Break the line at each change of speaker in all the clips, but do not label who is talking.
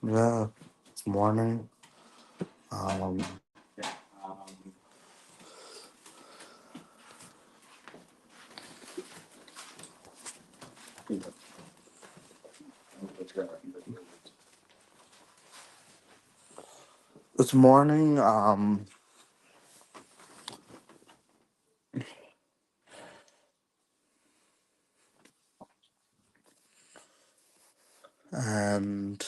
Yeah, it's morning. Um, it's morning. And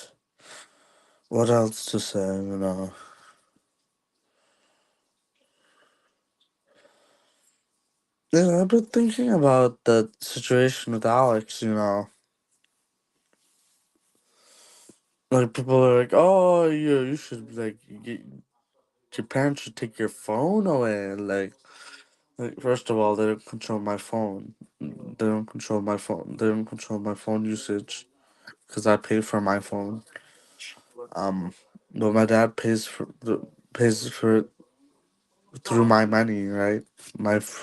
what else to say? Yeah, I've been thinking about the situation with Alex. Like people are like, "Oh, you should your parents should take your phone away." Like first of all, they don't control my phone. They don't control my phone. They don't control my phone usage because I pay for my phone. Um, but my dad pays for it through my money, right?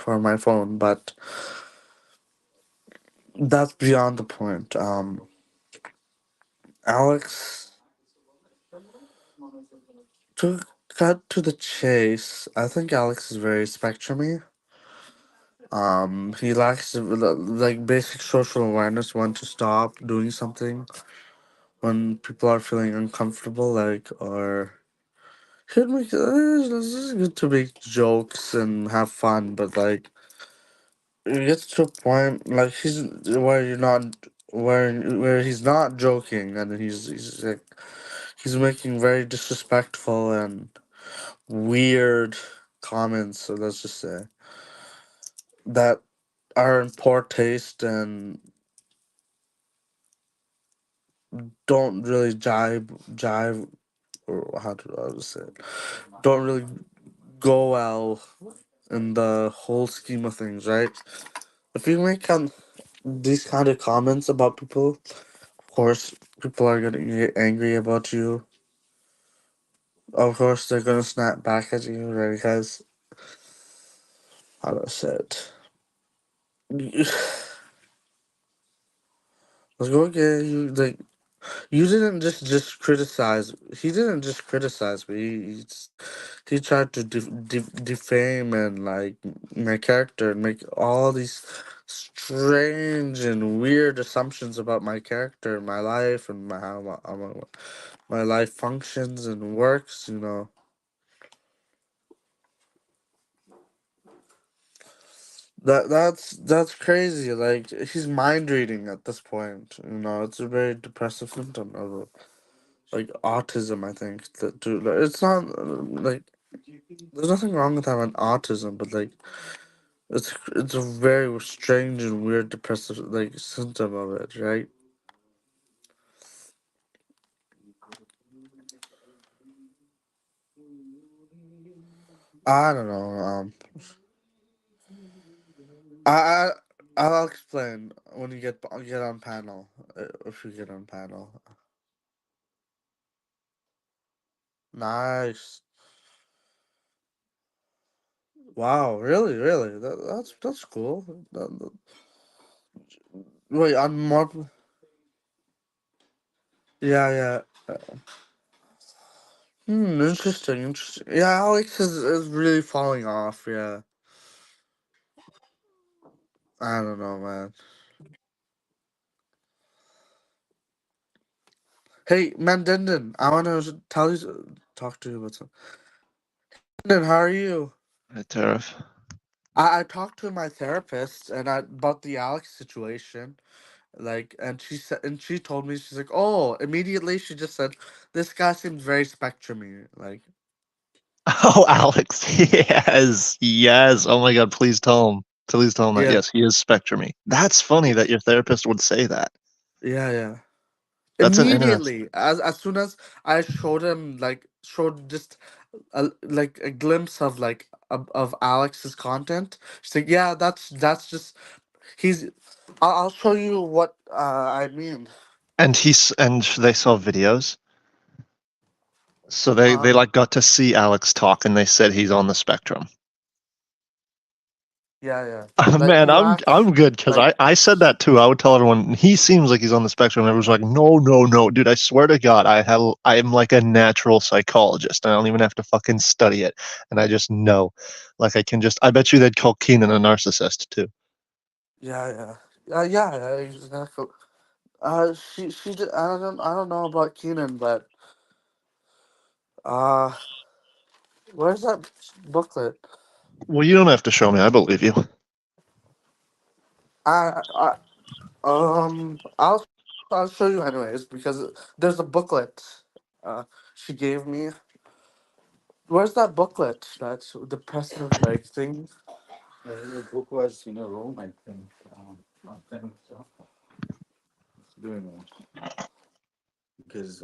For my phone, but that's beyond the point. Alex, to cut to the chase, I think Alex is very spectrumy. He lacks like basic social awareness when to stop doing something when people are feeling uncomfortable, or he'd make this is good to make jokes and have fun, but like it gets to a point like he's where you're not where he's not joking and he's like he's making very disrespectful and weird comments. So let's just say that are in poor taste and don't really jive or how to say it, don't really go well in the whole scheme of things, right? If you make these kind of comments about people, of course, people are gonna get angry about you. Of course, they're gonna snap back at you, right? Because how do I say it? Let's go again. You didn't just criticize. He didn't just criticize me. He tried to defame and like my character and make all these strange and weird assumptions about my character, my life, and my life functions and works. That's crazy. Like he's mind reading at this point. It's a very depressive symptom of like autism. I think that too. Like, it's not like there's nothing wrong with having autism, but like it's a very strange and weird depressive like symptom of it, right? I don't know. I I I'll explain when you get on panel. If you get on panel, nice. Wow, really, really. That's cool. Wait, on more. Yeah, yeah. Interesting, interesting. Yeah, Alex is really falling off. Yeah, I don't know, man. Hey, man, Denden, I want to talk to you about something. Denden, how are you?
Tariff.
I talked to my therapist about the Alex situation. Like, and she told me, she's like, oh, immediately she just said, this guy seems very spectrumy. Like,
Oh, Alex. Yes. Yes. Oh my God. Please tell him. Please tell him that.
yeah,
Yes, he is spectrumy. That's funny that your therapist would say that.
yeah, yeah.
That's an interesting.
Immediately, as soon as I showed him, like, showed just like a glimpse of of Alex's content, she's like, yeah, that's just he's. I'll show you what I mean.
And they saw videos. So they
Um,
like got to see Alex talk and they said he's on the spectrum.
Yeah, yeah. Like
Man,
he
I'm
lacks
good because
like
I said that too. I would tell everyone he seems like he's on the spectrum. Everyone's like, no, no, no, dude. I swear to God, I'm like a natural psychologist. I don't even have to fucking study it, and I just know. Like I can just. I bet you they'd call Keenan a narcissist too.
yeah, yeah. Yeah, exactly. I don't know about Keenan, but uh, where's that booklet?
Well, you don't have to show me. I believe you.
I I'll show you anyways because there's a booklet. Uh, she gave me. Where's that booklet? That's depressive like thing. The book was in a room, I think. I think so. Doing it because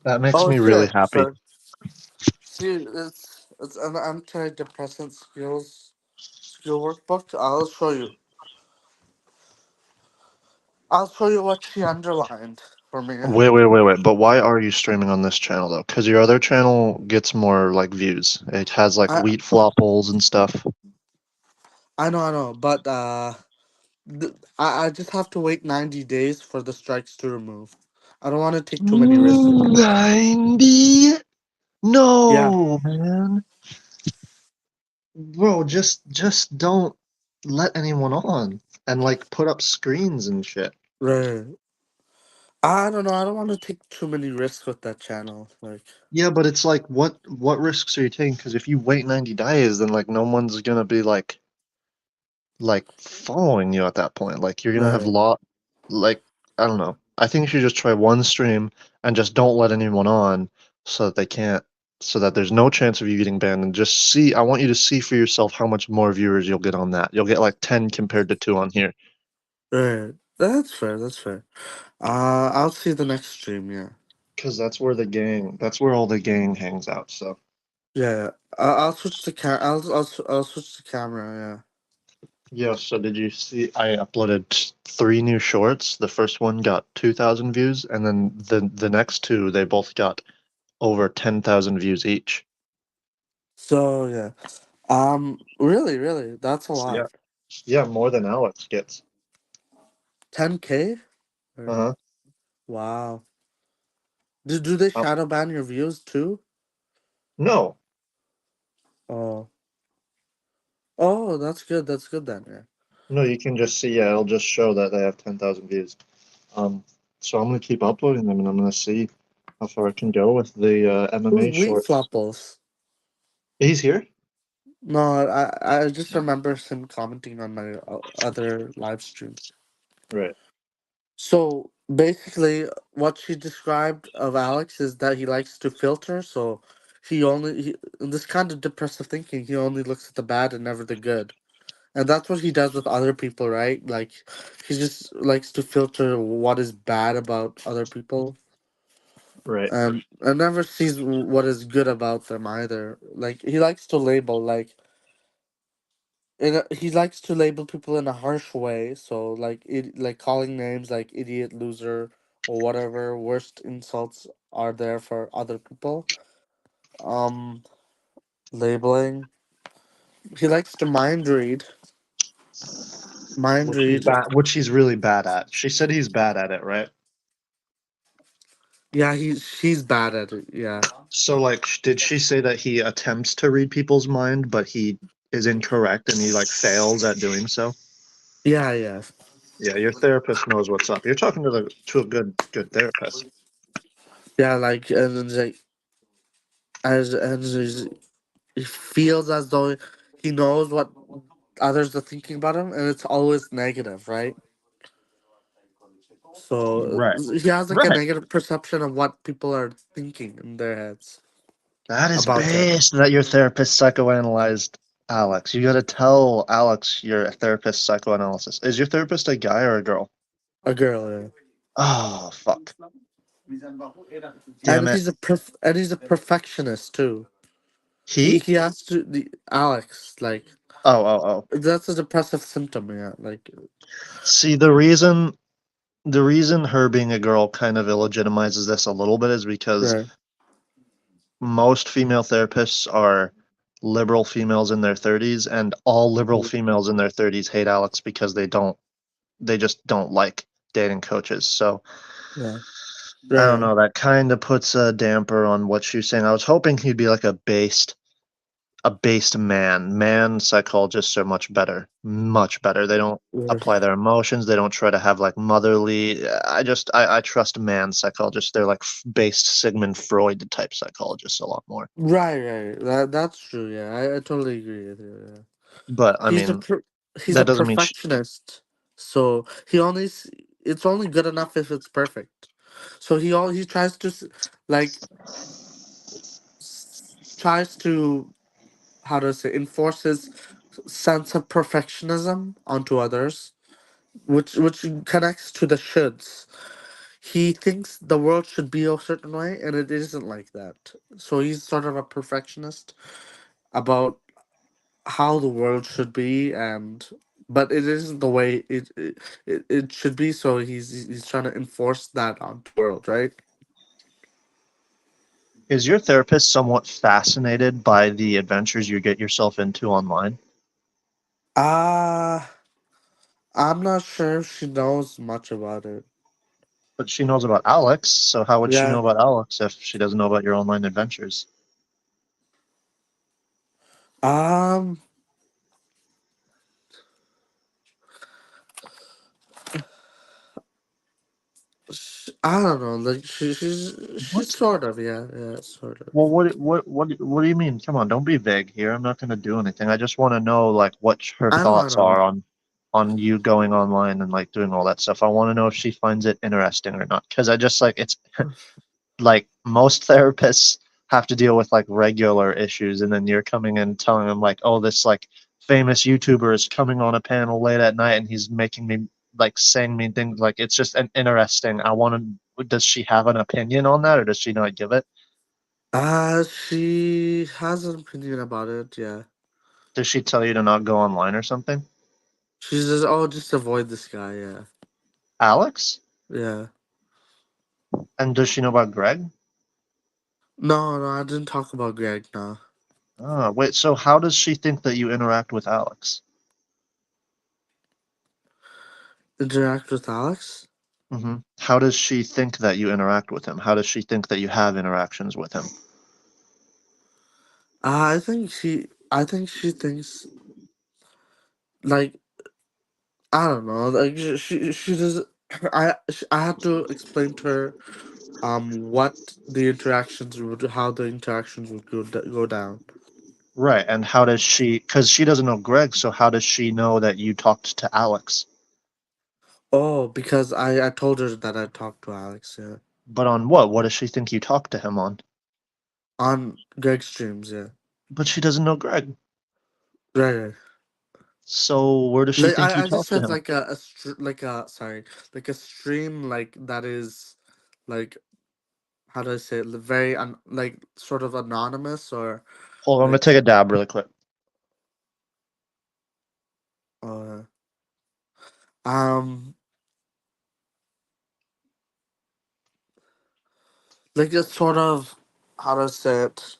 That makes
oh
me really
here,
happy.
sir. See, it's an antidepressant skill workbook. I'll show you what she underlined for me.
Wait, wait, wait, wait. But why are you streaming on this channel though? Because your other channel gets more like views. It has like
I
wheat flopples and stuff.
I know, but I just have to wait 90 days for the strikes to remove. I don't want to take too many risks with this.
90?
Yeah,
No, man. Bro, just don't let anyone on and like put up screens and shit.
right. I don't know. I don't want to take too many risks with that channel. Like,
Yeah, but it's like what risks are you taking? Because if you wait 90 days, then like no one's gonna be like following you at that point. Like you're gonna have
right,
lot like I don't know. I think you should just try one stream and just don't let anyone on so that they can't so that there's no chance of you getting banned and just see I want you to see for yourself how much more viewers you'll get on that. You'll get like 10 compared to 2 on here.
right. That's fair. That's fair. I'll see the next stream. Yeah,
Because that's where all the gang hangs out. So
yeah. Yeah. I'll switch the I'll switch the camera.
yeah, so did you see I uploaded 3 new shorts? The first one got 2,000 views, and then the next two they both got over 10,000 views each.
So yeah. Really, that's a
Yeah.
lot.
Yeah, more than Alex gets.
10K.
Uh-huh.
Wow. Do they
Um,
shadow ban your views too?
no,
Oh, oh, that's good. That's good then. Yeah.
no, you can just see, yeah, it'll just show that they have 10,000 views. Um, so I'm gonna keep uploading them and I'm gonna see how far I can go with the
Who's
MMA
Wheat
shorts.
Flopples?
He's here?
No, I just remember him commenting on my other live streams.
Right.
So basically, what she described of Alex is that he likes to filter. So in this kind of depressive thinking, he only looks at the bad and never the good. And that's what he does with other people, right? Like he just likes to filter what is bad about other people,
Right.
and never sees what is good about them either. Like he likes to label, like he likes to label people in a harsh way. So like calling names like idiot, loser, or whatever worst insults are there for other people. Um, Labeling. He likes to mind
Which he's
read.
bad, which he's really bad at. She said he's bad at it, right?
Yeah, she's bad at it. Yeah.
So, like, did she say that he attempts to read people's mind, but he is incorrect and he like fails at doing so?
Yeah, yeah.
Yeah, your therapist knows what's up. You're talking to the to a good therapist.
Yeah, like and then like as he feels as though he knows what others are thinking about him, and it's always negative, right? So
Right.
he has like a
Right.
negative perception of what people are thinking in their heads
That is
about him.
based that your therapist psychoanalyzed Alex. You got to tell Alex your therapist psychoanalysis. Is your therapist a guy or a girl?
A girl, yeah.
Oh, fuck. Damn it.
And he's a perfectionist too.
He?
He has to the Alex like
Oh, oh, oh.
that's a depressive symptom, yeah. Like
See, the reason her being a girl kind of illegitimizes this a little bit is because
right,
most female therapists are liberal females in their 30s, and all liberal
Mhm.
females in their 30s hate Alex because they just don't like dating coaches. So
Yeah.
I don't
Right.
know. That kind of puts a damper on what she's saying. I was hoping he'd be like a based man. Man psychologists are much better, much better. They don't
Right.
apply their emotions. They don't try to have like motherly. I trust man psychologists. They're like based Sigmund Freud type psychologists a lot more.
Right. Right. That's true. Yeah, I totally agree with you. Yeah.
But I
He's a
mean,
per- he's a
that doesn't mean
perfectionist, so it's only good enough if it's perfect. So he tries to like tries to, how to say, enforce his sense of perfectionism onto others, which connects to the shoulds. He thinks the world should be a certain way, and it isn't like that. So he's sort of a perfectionist about how the world should be, and but it isn't the way it should be. So he's trying to enforce that onto the world, right?
is your therapist somewhat fascinated by the adventures you get yourself into online?
uh I'm not sure if she knows much about it.
But she knows about Alex, so how would she
Yeah.
know about Alex if she doesn't know about your online adventures?
um I don't know, like she's
What?
sort of, yeah, sort of.
Well, what do you mean? Come on, don't be vague here. I'm not going to do anything. I just want to know like what her
I
thoughts
know.
are on you going online and like doing all that stuff. I want to know if she finds it interesting or not. Because I just like it's like most therapists have to deal with like regular issues, and then you're coming in telling them like, oh, this like famous YouTuber is coming on a panel late at night and he's making me like saying me things like it's just an interesting. I want to. Does she have an opinion on that, or does she not give it?
She has an opinion about it, yeah.
Does she tell you to not go online or something?
She says, oh, just avoid this guy, yeah.
Alex?
Yeah.
And does she know about Greg?
No, I didn't talk about Greg, no.
Ah, wait, so how does she think that you interact with Alex?
Interact with Alex?
How does she think that you interact with him? How does she think that you have interactions with him?
I think she thinks, like, I don't know, like she does. I had to explain to her what the interactions would how the interactions would go down.
Right, and how does she, because she doesn't know Greg, so how does she know that you talked to Alex?
Oh, because I told her that I talked to Alex, yeah,
But on what? What does she think you talked to him on?
on Greg's streams, yeah.
But she doesn't know Greg.
Right, right.
So where does she
Like
think you
I just
talked to
said,
him?
like like a, sorry, like a stream, like that is, like, how do I say it, very like sort of anonymous, or
Hold on, I'm gonna
like
take a dab really quick.
uh um like it's sort of, how to say it,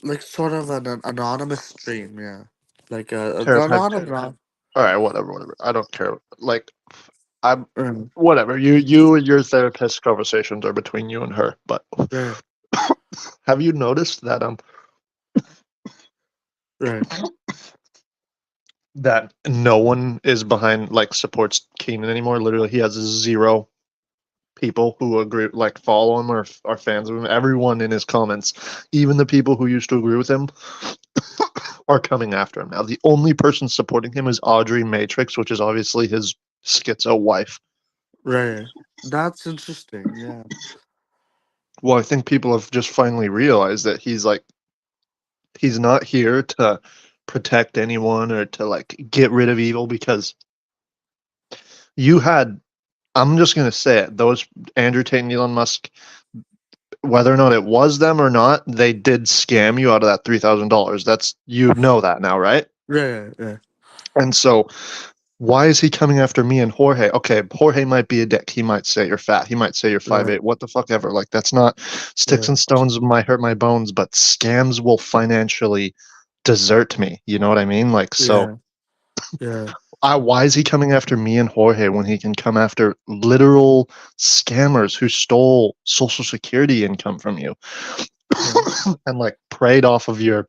like sort of an anonymous stream, yeah, like
Terrified.
not a
All right, whatever, whatever. I don't care. Like, I'm
right,
whatever. You and your therapist conversations are between you and her. But
right,
have you noticed
right,
that no one is behind like supports Keenan anymore? Literally, he has zero people who agree, like follow him or are fans of him. Everyone in his comments, even the people who used to agree with him, are coming after him now. The only person supporting him is Audrey Matrix, which is obviously his schizo wife.
right. That's interesting, yeah.
Well, I think people have just finally realized that he's not here to protect anyone or to like get rid of evil because you had I'm just gonna say it, those Andrew Tate and Elon Musk, whether or not it was them or not, they did scam you out of that $3,000. That's you know that now, right?
Yeah, yeah,
And so Why is he coming after me and Jorge? Okay, Jorge might be a dick. He might say you're fat. He might say you're five
Right.
eight. What the fuck ever. Like that's not sticks
Yeah.
and stones might hurt my bones, but scams will financially desert me. You know what I mean? Like so
Yeah. Yeah.
why is he coming after me and Jorge when he can come after literal scammers who stole social security income from you
Yeah.
and like preyed off of your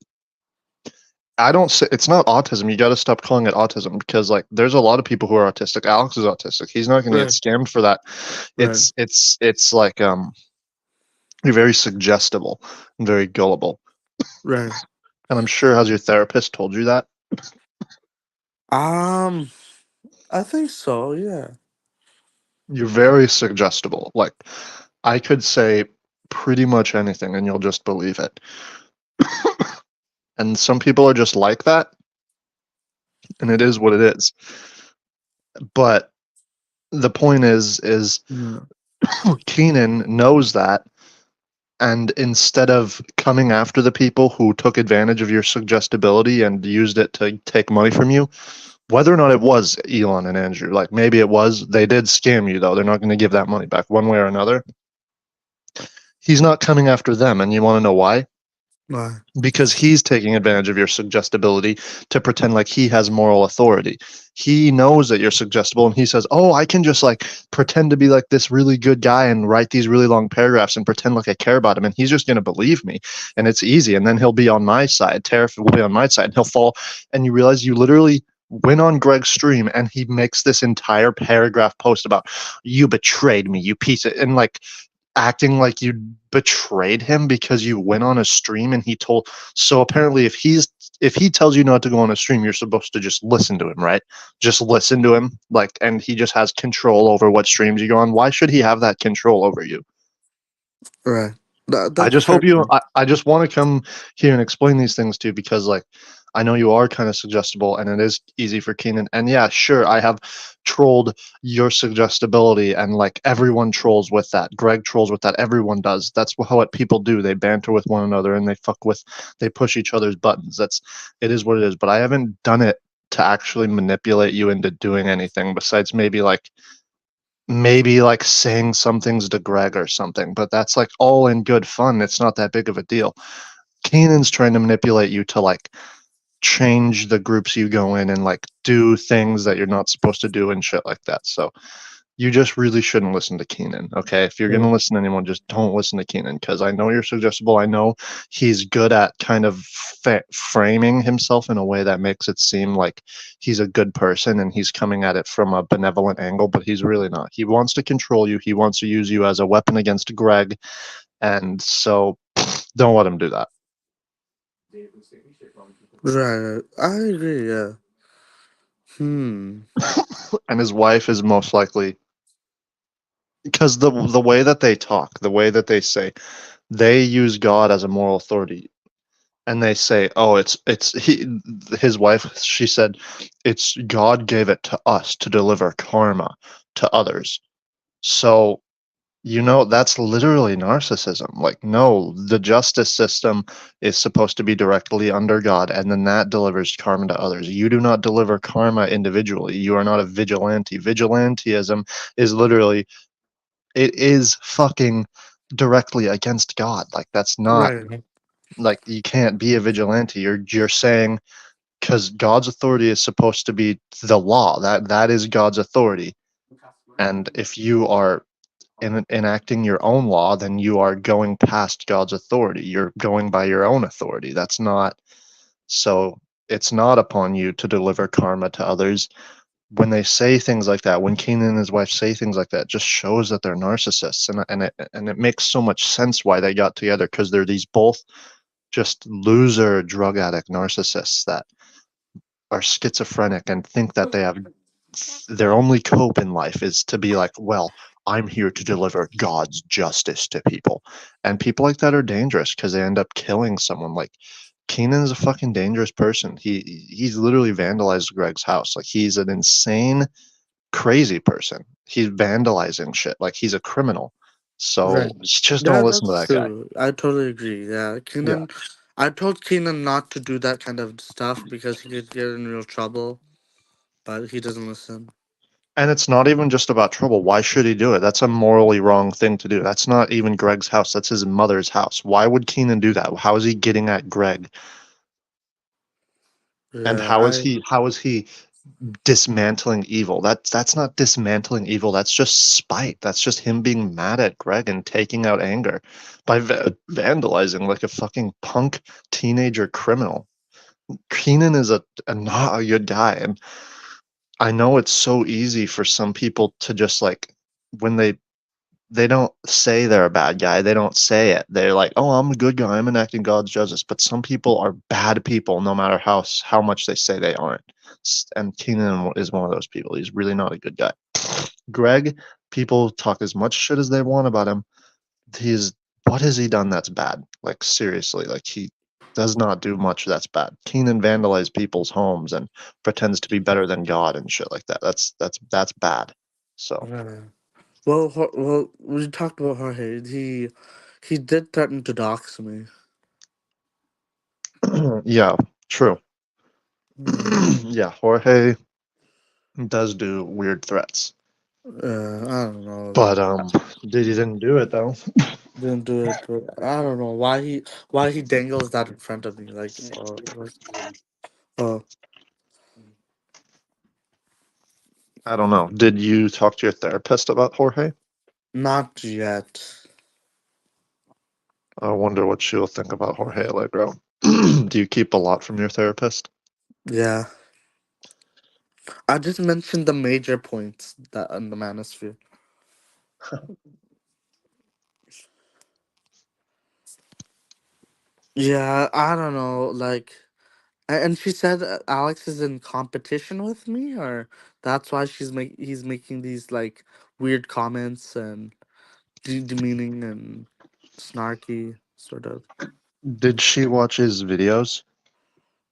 I don't say it's not autism. You got to stop calling it autism because like there's a lot of people who are autistic. Alex is autistic. He's not going to get
Right.
scammed for that.
Right.
It's like you're very suggestible and very gullible.
Right.
And I'm sure has your therapist told you that?
Um, I think so. Yeah.
You're very suggestible. Like I could say pretty much anything and you'll just believe it. And some people are just like that and it is what it is. But the point is
Yeah.
Keenan knows that and instead of coming after the people who took advantage of your suggestibility and used it to take money from you, whether or not it was Elon and Andrew, like maybe it was, they did scam you though. They're not going to give that money back one way or another. He's not coming after them. And you want to know why?
Right.
Because he's taking advantage of your suggestibility to pretend like he has moral authority. He knows that you're suggestible and he says, "Oh, I can just like pretend to be like this really good guy and write these really long paragraphs and pretend like I care about him and he's just going to believe me and it's easy and then he'll be on my side. Tariff will be on my side and he'll fall and you realize you literally went on Greg's stream and he makes this entire paragraph post about you betrayed me, you piece of and like acting like you betrayed him because you went on a stream and he told so apparently if he tells you not to go on a stream you're supposed to just listen to him, right? Just listen to him like and he just has control over what streams you go on. Why should he have that control over you?
Right.
I
That's
just
fair
hope you.
point.
I just want to come here and explain these things to you because, like, I know you are kind of suggestible, and it is easy for Keenan. And yeah, sure, I have trolled your suggestibility, and like everyone trolls with that. Greg trolls with that. Everyone does. That's what people do. They banter with one another, and they push each other's buttons. It is what it is. But I haven't done it to actually manipulate you into doing anything besides maybe like saying some things to Greg or something, but that's like all in good fun. It's not that big of a deal. Kanan's trying to manipulate you to like change the groups you go in and like do things that you're not supposed to do and shit like that. So you just really shouldn't listen to Keenan. Okay. If you're going to
Right.
listen to anyone, just don't listen to Keenan because I know you're suggestible. I know he's good at kind of framing himself in a way that makes it seem like he's a good person and he's coming at it from a benevolent angle, but he's really not. He wants to control you, he wants to use you as a weapon against Greg. And so don't let him do that.
Right. I agree. Yeah. Hmm.
And his wife is most likely because the way that they talk, the way that they say, they use God as a moral authority and they say, "Oh, it's his wife." She said, "It's God gave it to us to deliver karma to others." So that's literally narcissism. Like, no, the justice system is supposed to be directly under God, and then that delivers karma to others. You do not deliver karma individually. You are not a vigilante. Vigilantism is literally it is fucking directly against God. Like that's not
Right.
like you can't be a vigilante. You're saying because God's authority is supposed to be the law. That is God's authority. And if you are enacting your own law, then you are going past God's authority. You're going by your own authority. That's not so. It's not upon you to deliver karma to others. When they say things like that, when Keenan and his wife say things like that, just shows that they're narcissists, and it makes so much sense why they got together because they're these both just loser drug addict narcissists that are schizophrenic and think that they have their only cope in life is to be like, well, I'm here to deliver God's justice to people. And people like that are dangerous because they end up killing someone. Like Keenan is a fucking dangerous person. He's literally vandalized Greg's house. Like he's an insane, crazy person. He's vandalizing shit. Like he's a criminal. So
Right.
just don't
Yeah,
listen to
that's
that guy.
true. I totally agree. Yeah.
Yeah.
Keenan, I told Keenan not to do that kind of stuff because he could get in real trouble. but he doesn't listen.
And it's not even just about trouble. Why should he do it? That's a morally wrong thing to do. That's not even Greg's house. That's his mother's house. Why would Keenan do that? How is he getting at Greg? And
Yeah, I
how is he dismantling evil? That's not dismantling evil. That's just spite. That's just him being mad at Greg and taking out anger by vandalizing like a fucking punk teenager criminal. Keenan is a not a good guy, and I know it's so easy for some people to just like when they don't say they're a bad guy. They don't say it. They're like, "Oh, I'm a good guy. I'm enacting God's justice." But some people are bad people, no matter how much they say they aren't. And Keenan is one of those people. He's really not a good guy. Greg, people talk as much shit as they want about him. He's what has he done that's bad? Like seriously, like he does not do much that's bad. Keenan vandalized people's homes and pretends to be better than God and shit like that. That's bad. So
yeah. Well, we talked about Jorge. He did threaten to dox me.
yeah, true.
Yeah,
yeah, Jorge does do weird threats.
I don't know.
But
Like,
did he didn't do it though.
didn't do it. But I don't know why he dangles that in front of me. Uh,
I don't know. Did you talk to your therapist about Jorge?
not yet.
I wonder what she'll think about Jorge Allegro. Do you keep a lot from your therapist?
Yeah, I just mentioned the major points that on the Manosphere. Yeah, I don't know. Like, and she said Alex is in competition with me, or that's why he's making these like weird comments and demeaning and snarky sort of.
Did she watch his videos?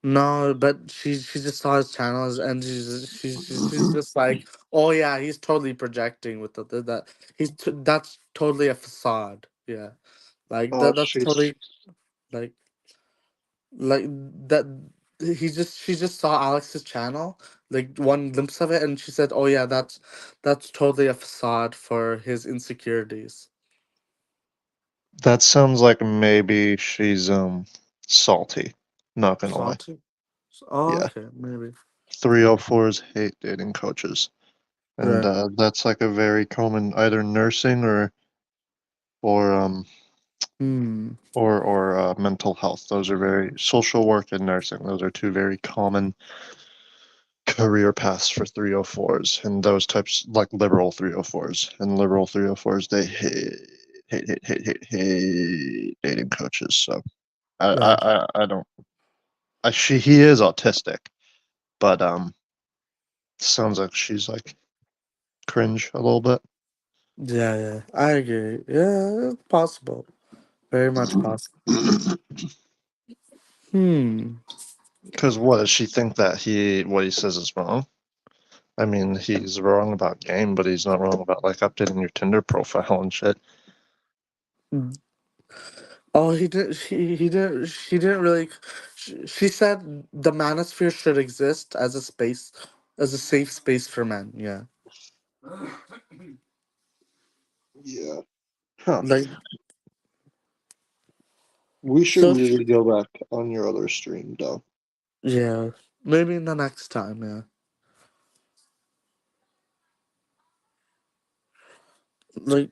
No, but she just saw his channels and she's just like, oh yeah, he's totally projecting with that that's totally a facade. Yeah, like
Oh,
that's
she's
totally like like that. She just saw Alex's channel, like one glimpse of it, and she said, oh yeah, that's totally a facade for his insecurities.
that sounds like maybe she's salty. Not gonna lie.
Salty. Oh,
Yeah.
okay, maybe.
304s hate dating coaches. And
Right.
that's like a very common either nursing or
Hmm.
mental health. Those are very social work and nursing. Those are two very common career paths for 304s and those types like liberal 304s and liberal 304s they hate dating coaches. So
Right.
I don't he is autistic, but sounds like she's like cringe a little bit.
Yeah, yeah. I agree. Yeah, it's possible. Very much possible. Hmm.
Because what does she think that what he says is wrong? I mean, he's wrong about game, but he's not wrong about like updating your Tinder profile and shit.
Oh, he did. He didn't. She didn't really. She said the manosphere should exist as a space, as a safe space for men. Yeah,
Yeah. Huh.
like
We should
so.
really go back on your other stream, though.
Yeah, maybe in the next time. Yeah, like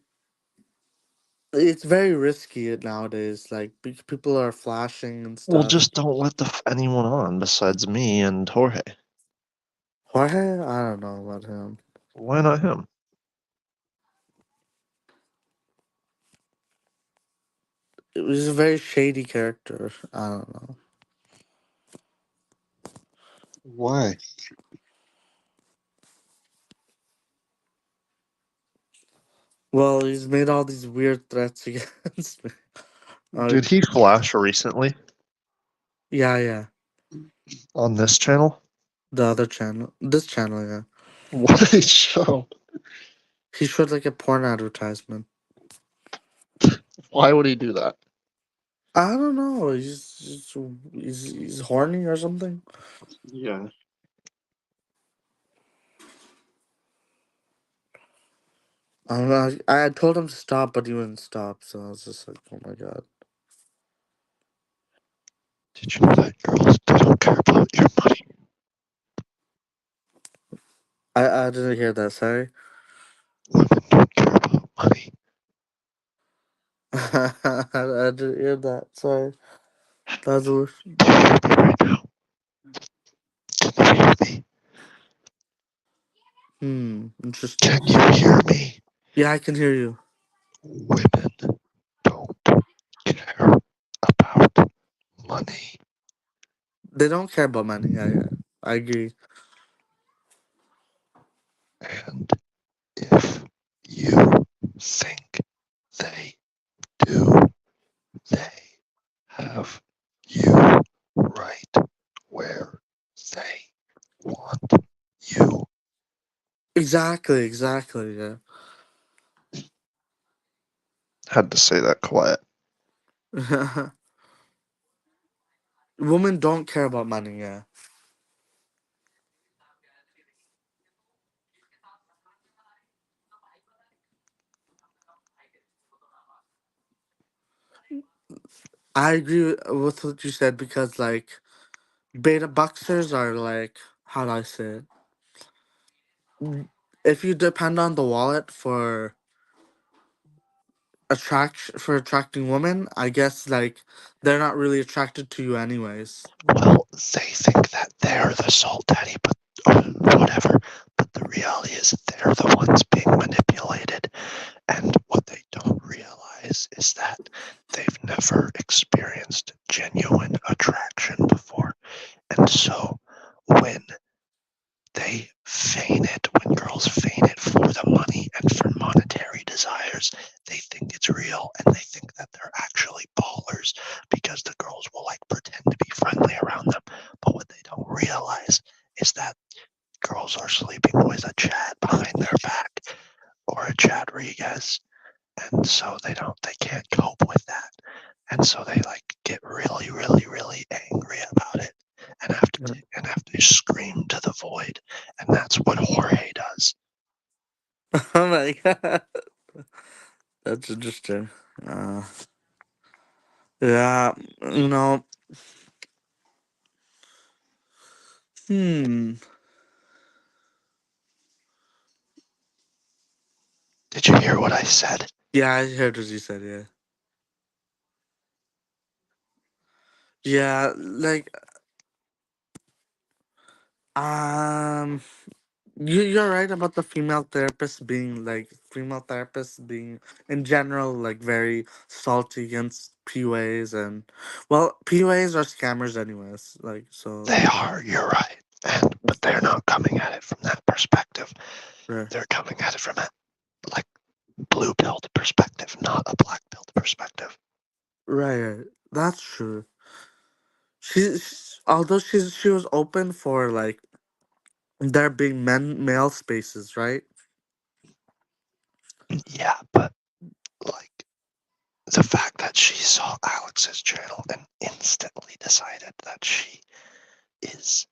it's very risky nowadays. Like people are flashing and
Well,
stuff.
just don't let anyone on besides me and Jorge.
Jorge, I don't know about him.
Why not him?
It was a very shady character. I don't know.
Why?
Well, he's made all these weird threats against me.
Did he flash recently
Yeah, yeah.
on this channel?
The other channel, this channel, yeah.
What did he show?
He showed like a porn advertisement.
Why would he do that?
I don't know. He's horny or something.
Yeah.
I told him to stop, but he wouldn't stop. So I was just like, oh my god.
Did you know that girls they don't care about your money?
I didn't hear that. Sorry.
Women don't care about money.
I didn't hear that. Sorry. That was a
Do you hear me right now? Can you hear me?
interesting.
Can you hear me?
Yeah, I can hear you.
Women don't care about money.
They don't care about money. Yeah, yeah. I agree.
And if you think they do, they have you right where they want you.
Exactly, exactly.
Had to say that quiet.
Yeah. Women don't care about money. Yeah. I agree with what you said because like beta boxers are like how do I say it? If you depend on the wallet for attracting women, I guess like they're not really attracted to you anyways.
Well, they think that they're the salt daddy, but or whatever. But the reality is they're the ones being manipulated. And what they don't realize is that they've never experienced genuine attraction before. And so when they feign it, when girls feign it for the money and for monetary desires, they think it's real and they think that they're actually ballers because the girls will like pretend to be friendly around them. But what they don't realize is that girls are sleeping with a Chad behind their back or a Chad Rodriguez, and so they can't cope with that, and so they like get really really angry about it and
Yeah.
have to scream to the void, and that's what Jorge does.
Oh my god, that's interesting. Uh, yeah, you know, hmm.
Did you hear what I said?
Yeah, I heard what you said. Yeah, yeah, like um. You're right about the female therapists being in general like very salty against PUAs and well PUAs are scammers anyways like so
They are, you're right, but they're not coming at it from that perspective.
right
They're coming at it from a like blue pilled perspective, not a black pilled perspective.
right, that's true. Although she was open for like there being male spaces, right?
Yeah, but like the fact that she saw Alex's channel and instantly decided that she is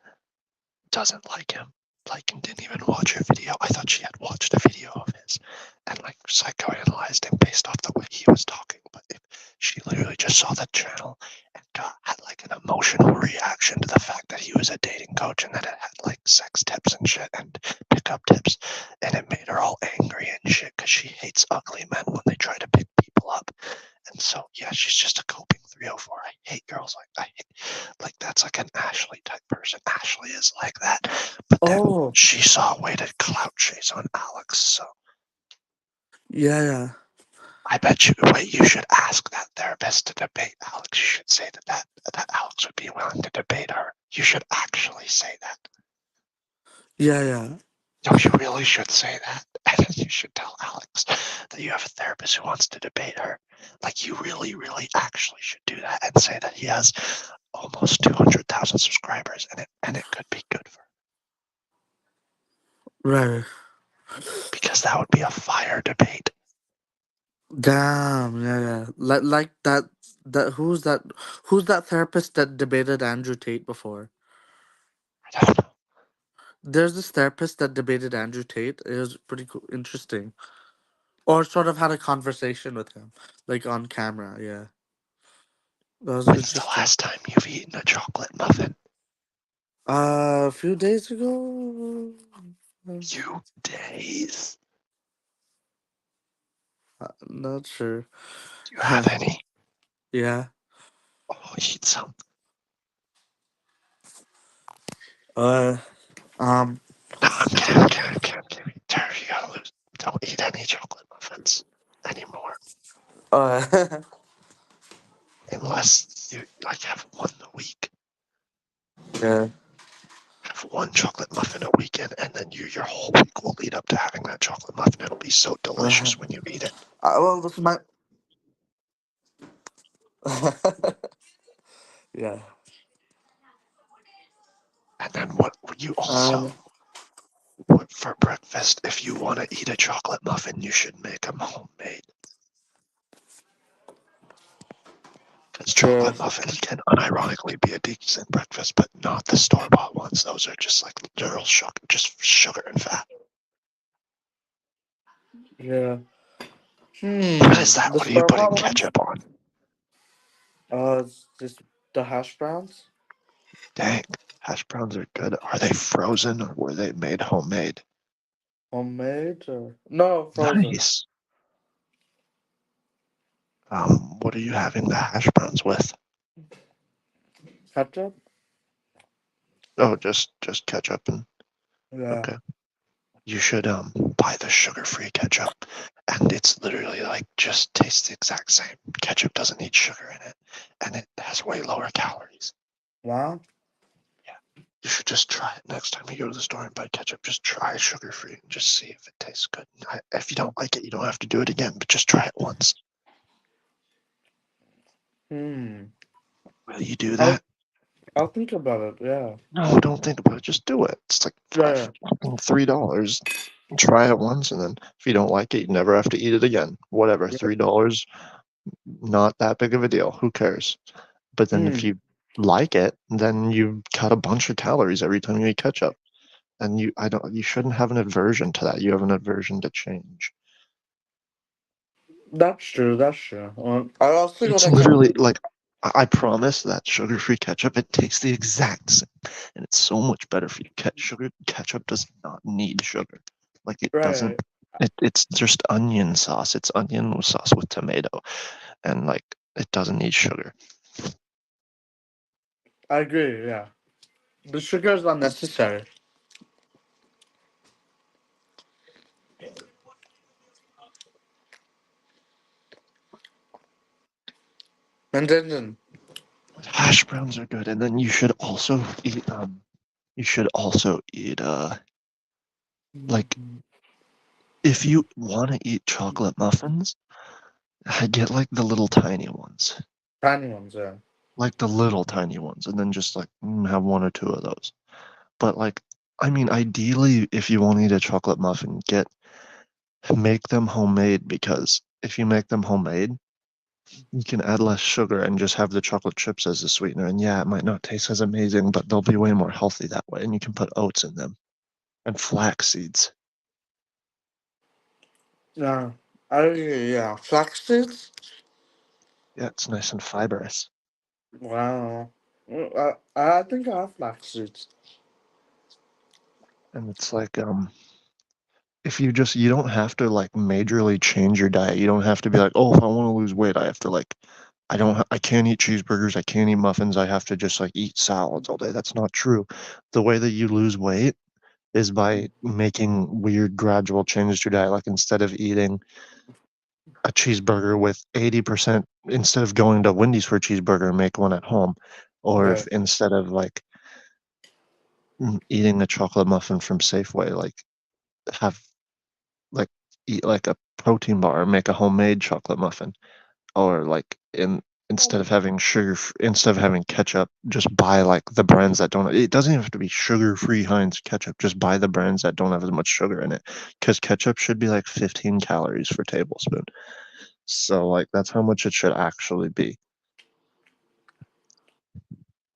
doesn't like him, like and didn't even watch a video. I thought she had watched a video of his and like psychoanalyzed him based off the way he was talking. But if she literally just saw the channel and had like an emotional reaction to the fact that he was a dating coach and that it had like sex tips and shit and pickup tips, and it made her all angry and shit because she hates ugly men when they try to pick people up. And so yeah, she's just a coping 304. I hate girls like I hate like that's like an Ashley type person. Ashley is like that. But then
Oh
she saw a way to clout chase on Alex. So
yeah, yeah,
I bet you wait, you should ask that therapist to debate Alex. You should say that Alex would be willing to debate her. You should actually say that.
yeah, yeah,
No, you really should say that. And then you should tell Alex that you have a therapist who wants to debate her. Like, you really, really actually should do that and say that he has almost 200,000 subscribers and it could be good for her.
right.
Because that would be a fire debate.
Damn, yeah, yeah. Like who's that therapist that debated Andrew Tate before?
I don't know.
There's this therapist that debated Andrew Tate. It was pretty cool, interesting. or sort of had a conversation with him, like on camera. Yeah, that was
When's the
interesting.
last time you've eaten a chocolate muffin?
A few days ago.
You days.
Not sure.
Do you have any?
Yeah.
Oh, eat some.
Uh. Um.
No, I'm kidding, I'm kidding, I'm kidding, I'm kidding. Terry, you gotta lose. Don't eat any chocolate muffins anymore.
Uh.
Unless you like have one a week.
Yeah.
Have one chocolate muffin a weekend, and then your whole week will lead up to having that chocolate muffin. It'll be so
Uh,
delicious when you eat it.
well, this is my. Yeah.
And then what would you
Um.
also put for breakfast? If you want to eat a chocolate muffin, you should make them homemade. Because
True.
chocolate muffins can unironically be a decent breakfast, but not the store bought ones. Those are just like literal sugar, just sugar and fat.
Yeah.
What is that?
The
What are you
store
putting
bought ones.
ketchup on?
It's just the hash browns.
Dang, hash browns are good. Are they frozen or were they made homemade?
Homemade or no frozen.
Nice. What are you having the hash browns with?
Ketchup.
Oh, just ketchup and
Yeah.
okay. You should buy the sugar-free ketchup, and it's literally like just tastes the exact same. Ketchup doesn't need sugar in it, and it has way lower calories.
Wow.
Yeah, you should just try it next time you go to the store and buy ketchup. Just try sugar-free and just see if it tastes good. If you don't like it, you don't have to do it again, but just try it once.
Hmm.
Will you do
I'll
that?
I'll think about it. Yeah.
No, don't think about it. Just do it. It's like
Yeah.
five,
Yeah.
fucking $3. Try it once, and then if you don't like it, you never have to eat it again. Whatever,
Yeah.
$3, not that big of a deal. Who cares? But then if
Hmm.
you like it, then you cut a bunch of calories every time you eat ketchup. And you shouldn't have an aversion to that. You have an aversion to change.
That's true. That's true. I'll also
It's
gonna try.
literally like I promise that sugar-free ketchup, it tastes the exact same, and it's so much better for you. Sugar ketchup does not need sugar. Like it doesn't.
Right.
It's just onion sauce. It's onion sauce with tomato, and like it doesn't need sugar.
I agree. Yeah. The sugar is unnecessary. And then
Hash browns are good, and then you should also eat. You should also eat. Like if you want to eat chocolate muffins, I get like the little tiny ones,
tiny ones. Yeah.
like the little tiny ones, and then just like have one or two of those. But like, I mean, ideally, if you want to eat a chocolate muffin, make them homemade because if you make them homemade, you can add less sugar and just have the chocolate chips as a sweetener. And yeah, it might not taste as amazing, but they'll be way more healthy that way. And you can put oats in them and flax seeds.
Yeah. I yeah. Flax seeds.
Yeah, it's nice and fibrous.
Wow. I think I have flax seeds.
And it's like if you don't have to like majorly change your diet. You don't have to be like, oh, if I want to lose weight, I have to like I can't eat cheeseburgers, I can't eat muffins, I have to just like eat salads all day. That's not true. The way that you lose weight is by making weird gradual changes to your diet. Like instead of eating a cheeseburger with 80%, instead of going to Wendy's for a cheeseburger, make one at home. Or if
Right.
instead of like eating a chocolate muffin from Safeway, like have like eat like a protein bar, make a homemade chocolate muffin, or like instead of having ketchup, just buy like the brands that don't. It doesn't even have to be sugar-free Heinz ketchup. Just buy the brands that don't have as much sugar in it, because ketchup should be like 15 calories per tablespoon. So like that's how much it should actually be.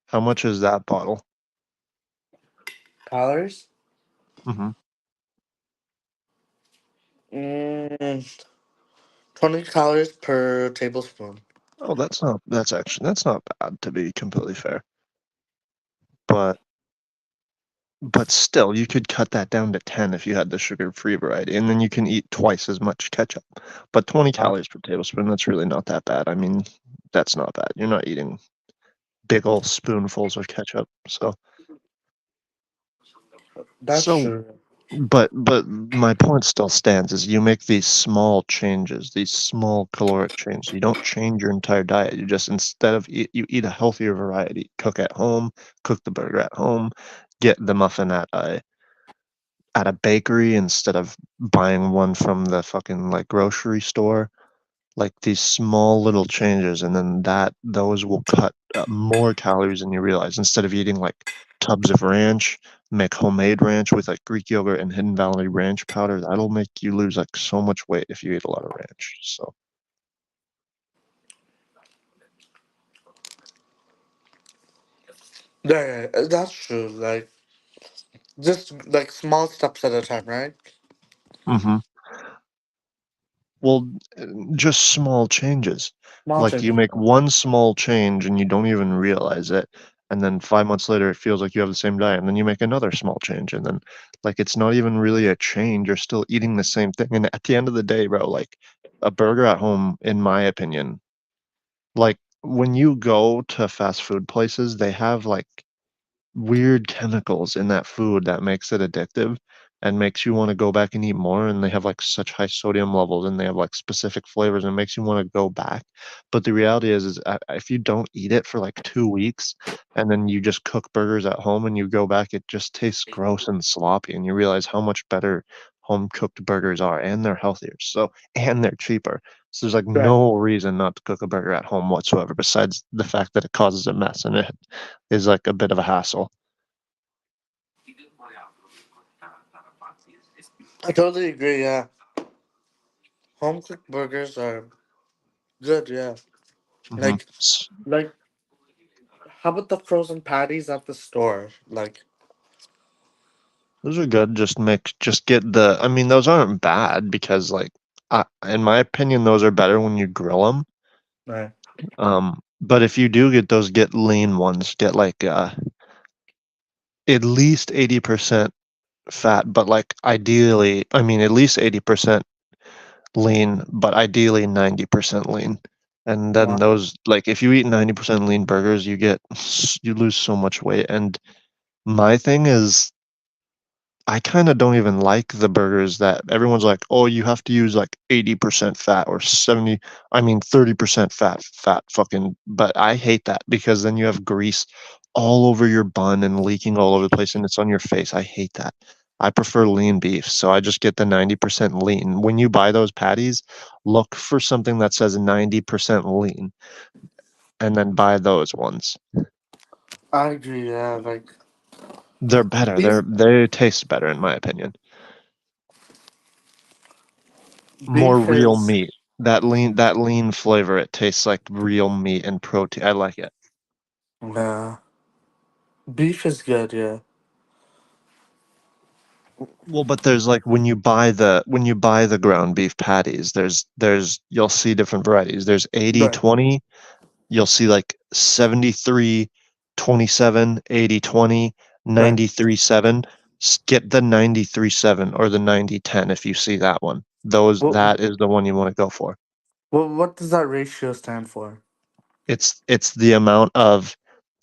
How much is that bottle?
Calories.
Hmm.
Mm. 20 calories per tablespoon.
Oh, that's not bad to be completely fair. But still, you could cut that down to 10 if you had the sugar-free variety, and then you can eat twice as much ketchup. But 20
Uh,
calories per tablespoon, that's really not that bad. I mean, that's not bad. You're not eating big old spoonfuls of ketchup.
that's
So
true.
but my point still stands is you make these small changes, these small caloric changes. You don't change your entire diet. You just instead of you eat a healthier variety. Cook at home, cook the burger at home, get the muffin at a bakery instead of buying one from the fucking like grocery store. Like these small little changes, and then those will cut more calories than you realize. Instead of eating like tubs of ranch, make homemade ranch with like Greek yogurt and Hidden Valley ranch powder. That'll make you lose like so much weight if you eat a lot of ranch. So,
Yeah, that's true. Like, just like small steps at a time, right?
hmm well, just small changes.
Small
Like you
changes.
make one small change and you don't even realize it. And then 5 months later, it feels like you have the same diet. And then you make another small change. And then, like, it's not even really a change. You're still eating the same thing. And at the end of the day, bro, like, a burger at home, in my opinion, like, when you go to fast food places, they have, like, weird chemicals in that food that makes it addictive and makes you want to go back and eat more, and they have like such high sodium levels and they have like specific flavors and it makes you want to go back. But the reality is if you don't eat it for like 2 weeks and then you just cook burgers at home and you go back, it just tastes gross and sloppy, and you realize how much better home cooked burgers are, and they're healthier, so and they're cheaper. So there's like
Right.
no reason not to cook a burger at home whatsoever, besides the fact that it causes a mess and it is like a bit of a hassle.
I totally agree. Yeah, home cooked burgers are good. Yeah,
Mhm.
like like how about the frozen patties at the store? Like,
Those are good. Just get the. I mean, those aren't bad because, like, in my opinion, those are better when you grill them.
right.
But if you do get those, get lean ones. Get like at least 80% fat, but like ideally, I mean, at least 80% lean, but ideally 90% lean. And then
Wow.
those, like, if you eat 90% lean burgers, you lose so much weight. And my thing is, I kinda don't even like the burgers that everyone's like, "Oh, you have to use, like, 80% fat or 30% fat fucking," but I hate that because then you have grease all over your bun and leaking all over the place, and it's on your face. I hate that. I prefer lean beef, so I just get the 90% lean. When you buy those patties, look for something that says 90% lean, and then buy those ones.
I agree. Yeah, like
They're better.
beef.
They taste better in my opinion. More
Beef
real
is
meat. That lean flavor, it tastes like real meat and protein. I like it.
yeah. Beef is good. Yeah.
Well, but there's like when you buy the ground beef patties, there's you'll see different varieties. There's 80
Right.
20. You'll see like 73 27 80 20
Right.
93 7. Get the 93 7 or the 90 10 if you see that one.
What
That is the one you want to go for.
what does that ratio stand for?
It's the amount of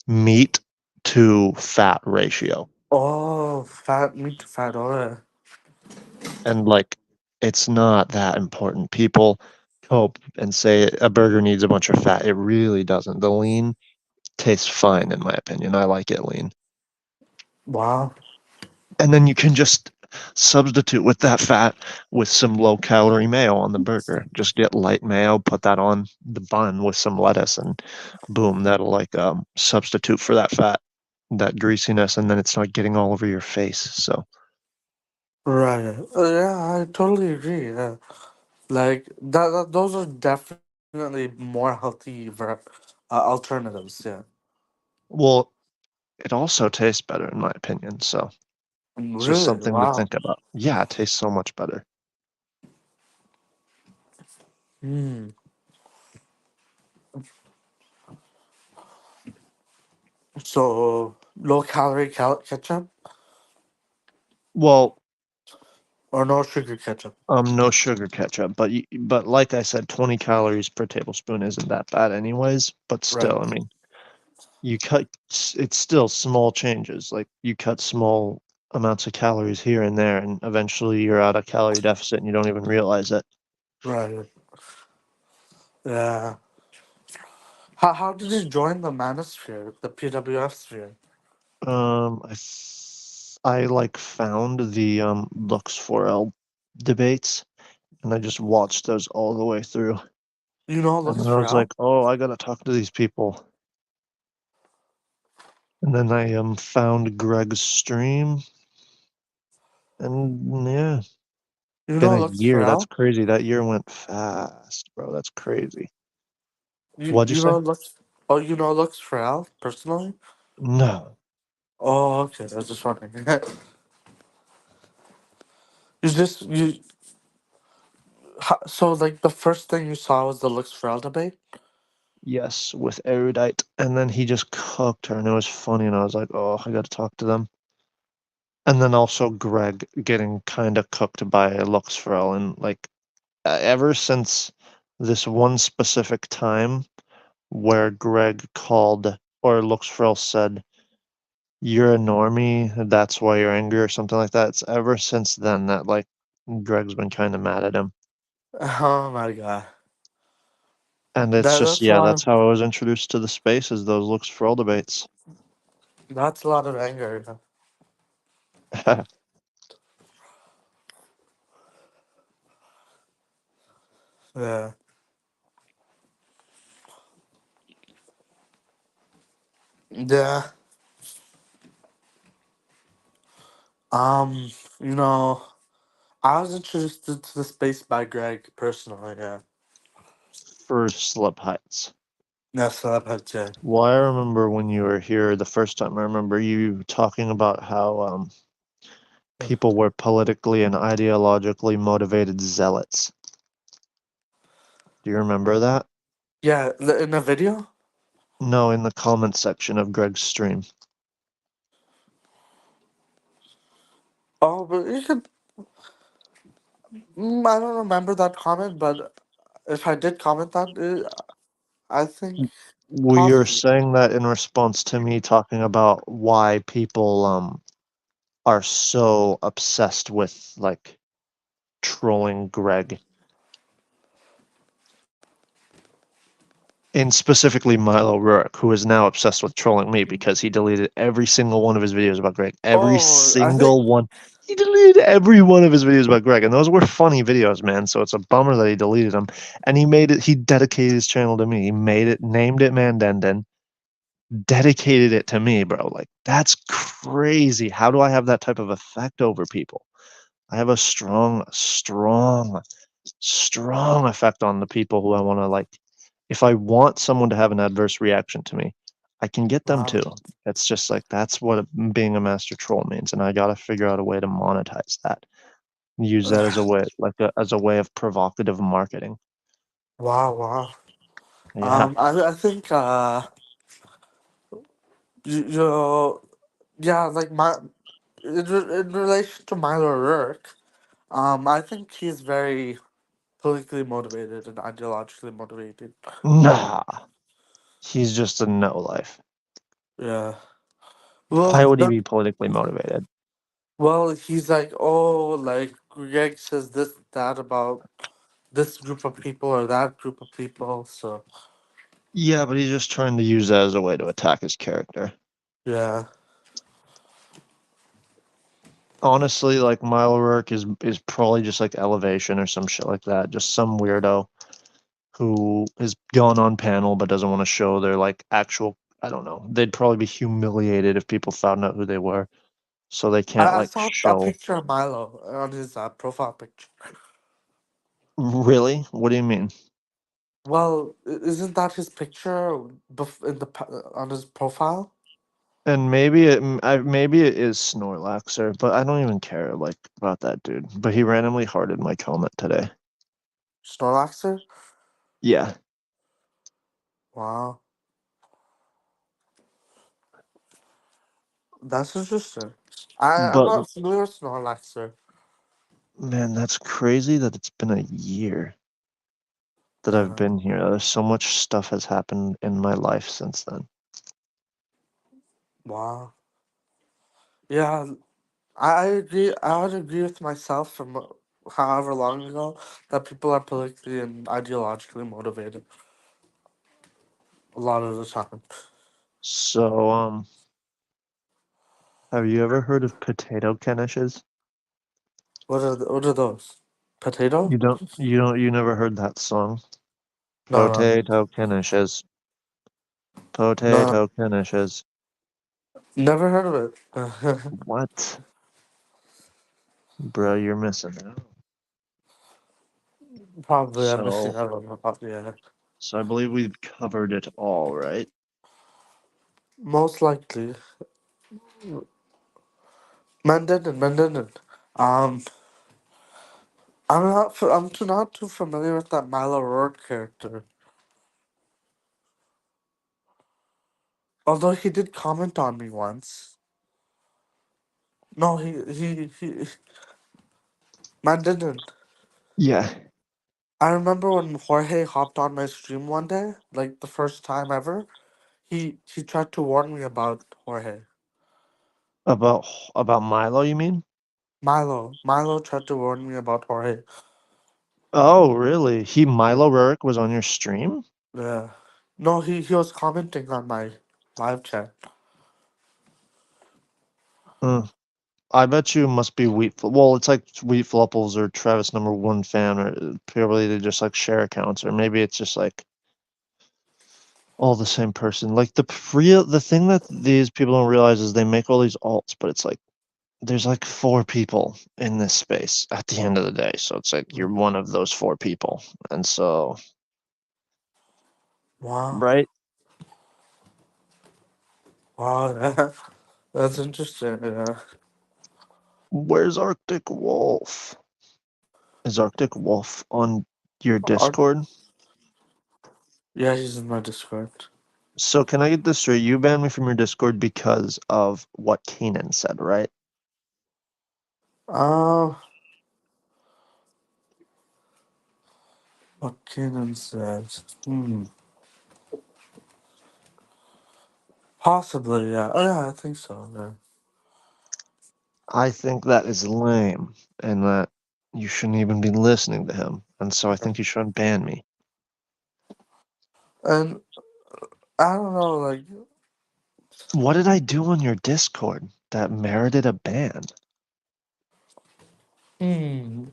meat to fat ratio.
Oh, fat meat to fat oil.
And like it's not that important. People cope and say a burger needs a bunch of fat. It really doesn't. The lean tastes fine in my opinion. I like it lean.
Wow.
And then you can just substitute with that fat with some low calorie mayo on the burger. Just get light mayo, put that on the bun with some lettuce, and boom, that'll like substitute for that fat, that greasiness, and then it's not getting all over your face. So
Right. Yeah, I totally agree. Yeah. Like those are definitely more healthy alternatives. Yeah.
well, it also tastes better in my opinion, so it's just
Really?
something to
Wow.
think about. Yeah, it tastes so much better.
Hmm. So low calorie ketchup
Well,
or no sugar ketchup?
no sugar ketchup, but like I said, 20 calories per tablespoon isn't that bad anyways. But
Right.
still, I mean, you cut it's still small changes. Like you cut small amounts of calories here and there, and eventually you're at a calorie deficit and you don't even realize it.
Right. Yeah. How did you join the Manosphere, the PWF sphere?
I like found the Lux 4L debates, and I just watched those all the way through.
You know
And
Lux
then I was like,
Frel?
oh, I gotta talk to these people. And then I found Greg's stream, and yeah,
You
been
know
a
Lux
year. That's
Frel?
crazy. That year went fast, bro. That's crazy.
You
What'd you
you
say?
know Lux? Oh, you know Lux Frel personally?
No.
Oh, okay. I was just wondering. you so like the first thing you saw was the Lux Frel debate.
Yes, with Erudite. And then he just cooked her, and it was funny, and I was like, oh, I gotta talk to them. And then also Greg getting kind of cooked by Luxferel, and like ever since this one specific time where Greg called or Luxferel said, "You're a normie, that's why you're angry," or something like that. It's ever since then that like Greg's been kind of mad at him.
Oh my god.
And it's just,
That's a
yeah,
lot
that's
of
how I was introduced to the space, is those Luxferel debates.
that's a lot of anger. Yeah. Yeah. Um, you know, I was introduced to the space by Greg personally, yeah.
For Slip Heights.
Yes, that yeah.
Well, I remember when you were here the first time, I remember you talking about how people were politically and ideologically motivated zealots. Do you remember that?
Yeah, in the video?
No, in the comment section of Greg's stream.
Oh, but you could. I don't remember that comment, but if I did comment that, I think
Well, you're
possibly.
saying that in response to me talking about why people are so obsessed with like trolling Greg, and specifically Milo Rurik, who is now obsessed with trolling me because he deleted every single one of his videos about Greg. Every
Oh, I think.
single one. He deleted every one of his videos about Greg, and those were funny videos, man. So it's a bummer that he deleted them. And he made it. He dedicated his channel to me. He made it, named it Mandenden, dedicated it to me, bro. Like that's crazy. How do I have that type of effect over people? I have a strong effect on the people who I want to like. If I want someone to have an adverse reaction to me, I can get them
Wow.
to. It's just like that's what being a master troll means, and I got to figure out a way to monetize that. Use that as a way, like as a way of provocative marketing.
Wow, wow.
Yeah.
I think you know, yeah, like in relation to Milo Rourke, I think he's very politically motivated and ideologically motivated.
Nah, he's just a no life.
Yeah.
Why
Well,
would he be politically motivated?
he's like, oh, like Greg says this, that about this group of people or that group of people. So
Yeah, but he's just trying to use that as a way to attack his character.
yeah,
Honestly, like Mile O'Rourke is probably just like Elevation or some shit like that. Just some weirdo who has gone on panel but doesn't want to show their like actual. I don't know. They'd probably be humiliated if people found out who they were, so they can't
I
like
saw a
show.
picture of Milo on his profile picture.
Really? What do you mean?
Well, isn't that his picture in on his profile?
And maybe it is Snorlaxer, but I don't even care like about that dude. But he randomly hearted my comment today.
Snorlaxer?
Yeah,
Wow, that's interesting. I'm
but
not familiar with Snorlax, sir.
man, that's crazy that it's been a year that I've
Uh,
been here. There's so much stuff has happened in my life since then.
wow. Yeah, I agree. I would agree with myself from however long ago that people are politically and ideologically motivated a lot of the time.
So, have you ever heard of potato canishes?
What are those? Potato?
You never heard that song?
No, no,
Potato canishes,
no.
potato canishes.
Never heard of it.
What? Bro, you're missing out.
Probably I'm missing
So,
out on about yeah.
so I believe we've covered it all, right?
Most likely. Mandarin. Um, I'm not too familiar with that Milo Rourke character. Although he did comment on me once. No, he Mandarin.
Yeah.
I remember when Jorge hopped on my stream one day, like the first time ever. He tried to warn me about Jorge.
About Milo, you mean?
Milo tried to warn me about Jorge.
Oh, really? Milo Rurick was on your stream?
Yeah. No, he was commenting on my live chat.
Hmm. I bet you must be Well, it's like Wheat Fluffles or Travis number one fan, or probably they just like share accounts, or maybe it's just like all the same person. Like the thing that these people don't realize is they make all these alts, but it's like there's like four people in this space at the end of the day. So it's like you're
Mm.
one of those four people. And so,
Wow.
right?
Wow, yeah. That's interesting, yeah.
Where's Arctic Wolf? Is Arctic Wolf on your
Ar-
Discord?
yeah, he's in my Discord.
So can I get this straight? You banned me from your Discord because of what Kanan said, right?
Uh, what Kenan says. Possibly, yeah. Oh, yeah, I think so, yeah.
I think that is lame and that you shouldn't even be listening to him. And so I think you should ban me.
And I don't know, like,
What did I do on your Discord that merited a ban?
hmm.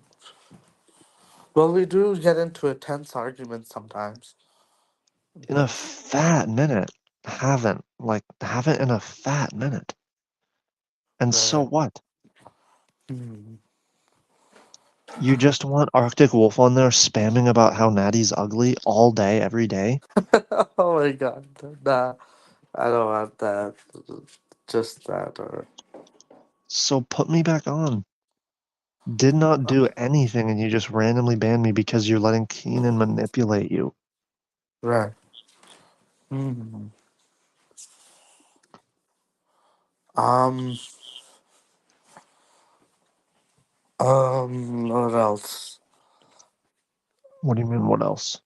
Well, we do get into a tense argument sometimes,
In a
but,
fat minute. Haven't in a fat minute. And so
right.
what?
Hmm.
You just want Arctic Wolf on there spamming about how Natty's ugly all day, every day?
Oh my god, nah, I don't want that. Just that, or.
So put me back on. Did not do anything and you just randomly banned me because you're letting Keenan manipulate you.
Right. Hmm. Um, what else?
What do you mean, what else?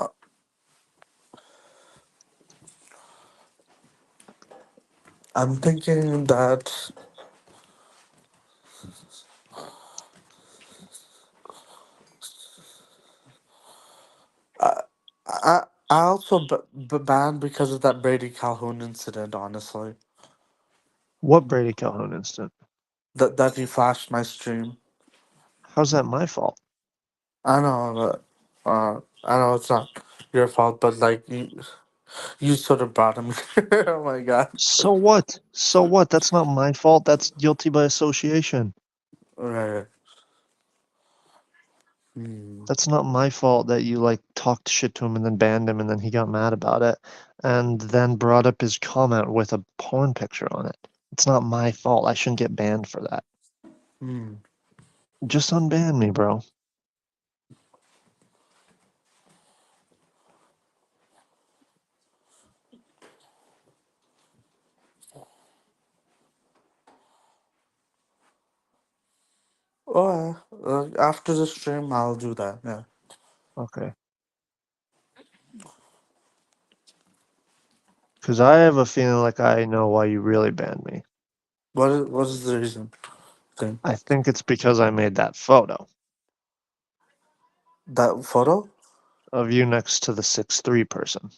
Uh, I'm thinking that I, I also banned because of that Brady Calhoun incident, honestly.
What Brady Calhoun instant?
That he flashed my stream.
How's that my fault?
I know, I know it's not your fault, but like you sort of brought him here. Oh my god.
So what? So what? That's not my fault. That's guilty by association.
Right. Hmm.
That's not my fault that you like talked shit to him and then banned him and then he got mad about it and then brought up his comment with a porn picture on it. It's not my fault. I shouldn't get banned for that.
Hmm.
Just unban me, bro.
Oh, after the stream, I'll do that. Yeah.
Okay. Because I have a feeling like I know why you really banned me.
What is the reason? Thing
I think it's because I made that photo
that photo?
of you next to the 6'3" person.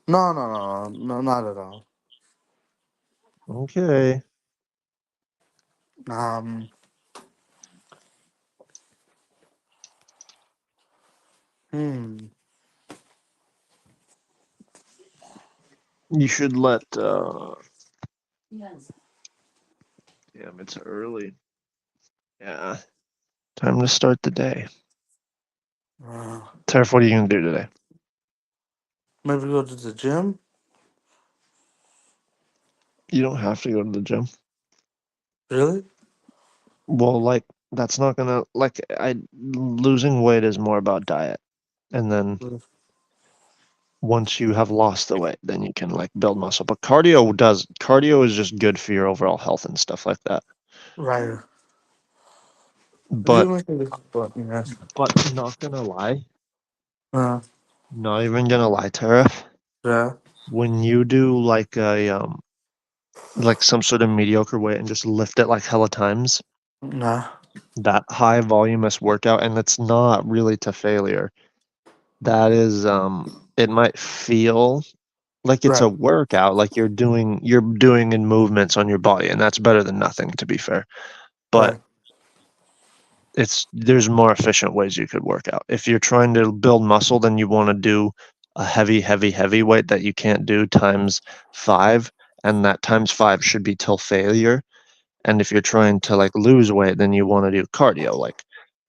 No, no, no, no, not at all.
Okay.
Um. Hmm.
You should let, damn, it's early. Yeah. Time to start the day.
Uh,
Tariff, what are you going to do today?
maybe go to the gym.
You don't have to go to the gym.
Really?
Well, like, that's not gonna, like, losing weight is more about diet. And then once you have lost the weight, then you can, like, build muscle. But cardio is just good for your overall health and stuff like that.
Right.
But,
You make a good point. Yes.
not gonna lie,
Uh.
not even gonna lie, Tariff.
Yeah.
When you do, like some sort of mediocre weight and just lift it like hella times,
Nah.
that high voluminous workout, and it's not really to failure. That is, it might feel like it's a
Right.
workout, like you're doing in movements on your body, and that's better than nothing, to be fair. But
Right.
there's more efficient ways you could work out. If you're trying to build muscle, then you want to do a heavy, heavy, heavy weight that you can't do times five, and that times five should be till failure. And if you're trying to like lose weight, then you want to do cardio, like.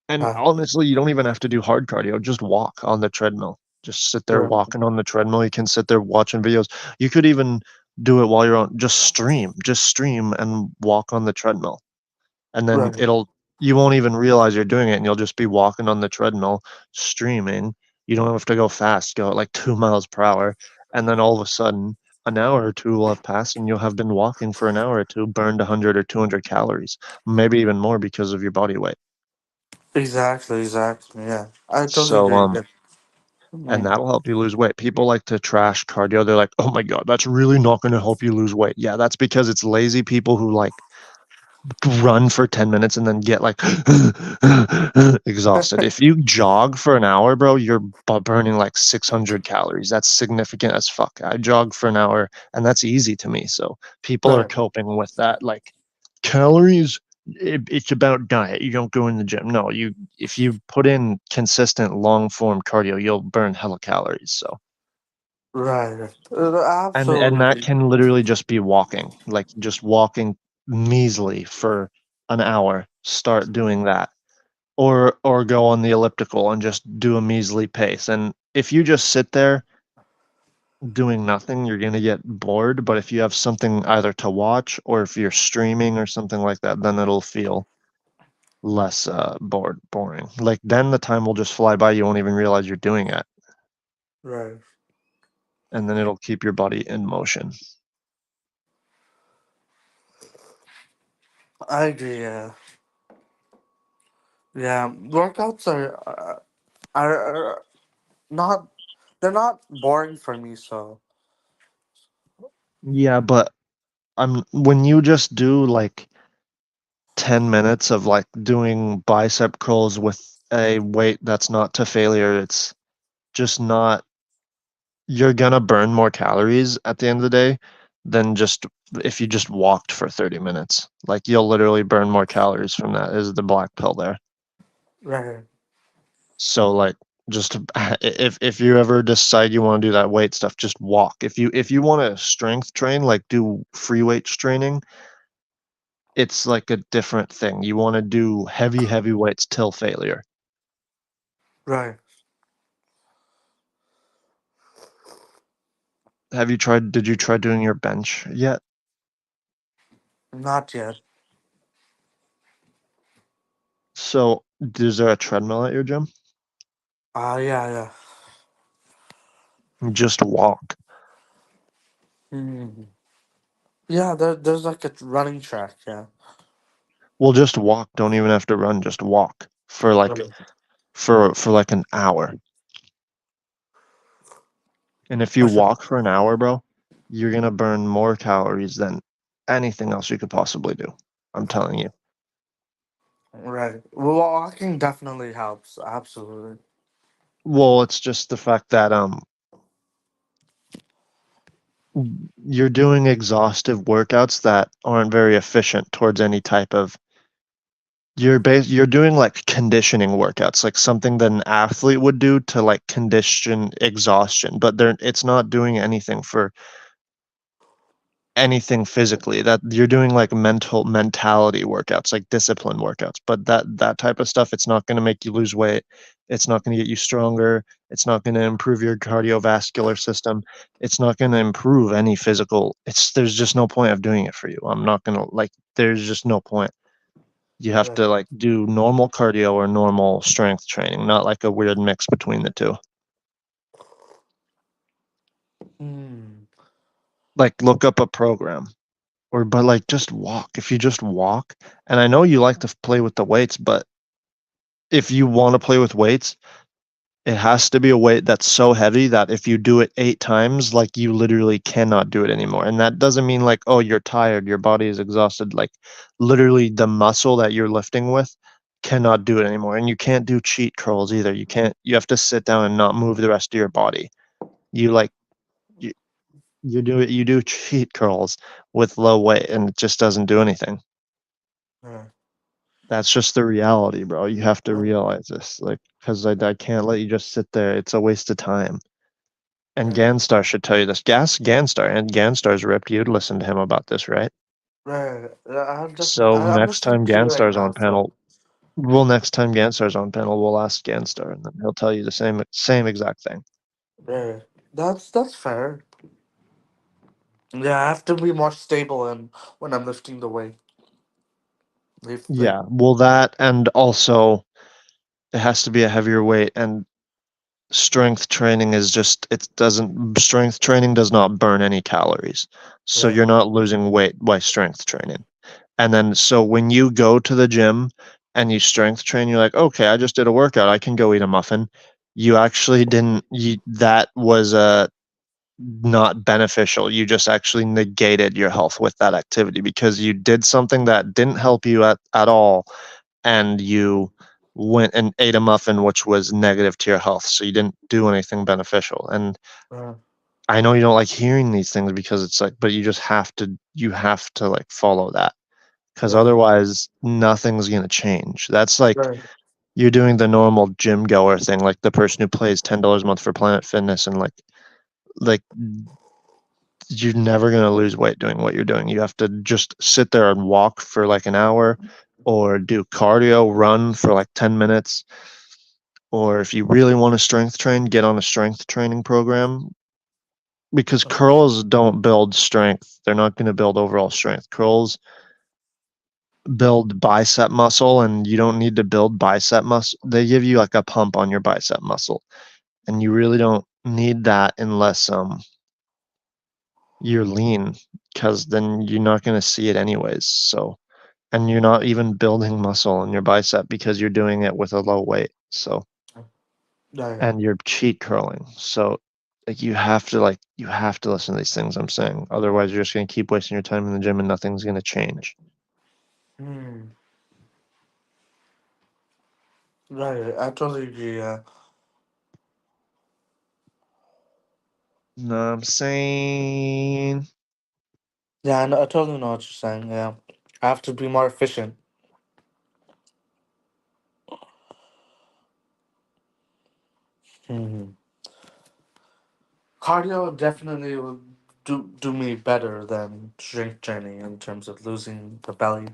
And
Uh,
honestly, you don't even have to do hard cardio. Just walk on the treadmill. Just sit there
right.
walking on the treadmill. You can sit there watching videos. You could even do it while you're on, just stream and walk on the treadmill. And then
Right.
you won't even realize you're doing it, and you'll just be walking on the treadmill, streaming. You don't have to go fast, go at like 2 miles per hour. And then all of a sudden, an hour or two will have passed, and you'll have been walking for an hour or two, burned 100 or 200 calories, maybe even more because of your body weight.
Exactly. Exactly. Yeah. I totally
So,
agree. Yeah.
and
Mm.
that'll help you lose weight. People like to trash cardio. They're like, "Oh my god, that's really not going to help you lose weight." Yeah, that's because it's lazy people who like run for 10 minutes and then get like exhausted. If you jog for an hour, bro, you're burning like 600 calories. That's significant as fuck. I jog for an hour and that's easy to me. So people are
Right.
coping with that. Like calories, it's about diet. You don't go in the gym. No, if you put in consistent long form cardio, you'll burn hella calories. So
Right.
and that
Absolutely.
can literally just be walking, like just walking measly for an hour. Start doing that, or go on the elliptical and just do a measly pace. And if you just sit there doing nothing, you're gonna get bored. But if you have something either to watch or if you're streaming or something like that, then it'll feel less boring. Like then the time will just fly by. You won't even realize you're doing it,
Right.
and then it'll keep your body in motion.
I agree. Yeah. Yeah. Workouts are not. They're not boring for me. So.
Yeah, but when you just do like 10 minutes of like doing bicep curls with a weight that's not to failure, it's just not, you're gonna burn more calories at the end of the day than just if you just walked for 30 minutes. Like you'll literally burn more calories from that is the black pill there.
Right.
So like just if you ever decide you want to do that weight stuff, just walk. If you want to strength train, like do free weights training, it's like a different thing. You want to do heavy weights till failure.
Right.
Did you try doing your bench yet?
Not yet.
So, is there a treadmill at your gym?
Yeah. Yeah.
Just walk.
Hmm. Yeah. There's like a running track. Yeah.
Well, just walk. Don't even have to run. Just walk for like
Right.
for like an hour. And if you
I should,
walk for an hour, bro, you're gonna burn more calories than anything else you could possibly do. I'm telling you.
right. Well, walking definitely helps. Absolutely.
Well, it's just the fact that you're doing exhaustive workouts that aren't very efficient towards any type of you're doing like conditioning workouts, like something that an athlete would do to like condition exhaustion, but it's not doing anything for anything physically. That you're doing like mentality workouts, like discipline workouts. But that type of stuff, it's not going to make you lose weight. It's not going to get you stronger. It's not going to improve your cardiovascular system. It's not going to improve any physical. It's there's just no point of doing it for you. I'm not going to like there's just no point. You have
Right.
to like do normal cardio or normal strength training, not like a weird mix between the two.
Hmm.
Like look up a program or but like just walk. If you just walk, and I know you like to play with the weights, but if you want to play with weights, it has to be a weight that's so heavy that if you do it 8 times, like you literally cannot do it anymore. And that doesn't mean like, oh, you're tired, your body is exhausted. Like literally the muscle that you're lifting with cannot do it anymore. And you can't do cheat curls either. You have to sit down and not move the rest of your body. You like you, you do cheat curls with low weight and it just doesn't do anything.
Right.
That's just the reality, bro. You have to
Right.
realize this, like, because I can't let you just sit there. It's a waste of time. And
Right.
Ganstar should tell you this. Ganstar, and Ganstar's ripped. You'd listen to him about this, right?
Right. I'm definitely.
So
I'm
next
listening
time
to you right
Ganstar's
now.
on
So.
panel, we'll ask Ganstar, and then he'll tell you the same exact thing.
Right. That's fair. Yeah, I have to be more stable and when I'm lifting the weight. If like.
Yeah, well, that and also it has to be a heavier weight, and strength training is just it doesn't strength training does not burn any calories. So
Right.
you're not losing weight by strength training. And then so when you go to the gym and you strength train, you're like, okay, I just did a workout. I can go eat a muffin. You actually didn't that was not beneficial. You just actually negated your health with that activity because you did something that didn't help you at all and you went and ate a muffin which was negative to your health. So you didn't do anything beneficial. And
Right.
I know you don't like hearing these things because it's like, but you have to like follow that because
Right.
otherwise nothing's going to change. That's like
Right.
you're doing the normal gym goer thing, like the person who pays $10 a month for Planet Fitness and like you're never going to lose weight doing what you're doing. You have to just sit there and walk for like an hour or do cardio, run for like 10 minutes. Or if you really want to strength train, get on a strength training program because curls don't build strength. They're not going to build overall strength. Curls build bicep muscle and you don't need to build bicep muscle. They give you like a pump on your bicep muscle and you really don't need that unless you're lean because then you're not going to see it anyways. So and you're not even building muscle in your bicep because you're doing it with a low weight. So
Right.
and you're cheat curling. So like you have to listen to these things I'm saying. Otherwise you're just going to keep wasting your time in the gym and nothing's going to change.
Hmm. Right. I totally agree. Yeah.
No, I'm saying
Yeah. I totally know what you're saying. Yeah. I have to be more efficient. Hmm. Cardio definitely will do me better than strength training in terms of losing the belly.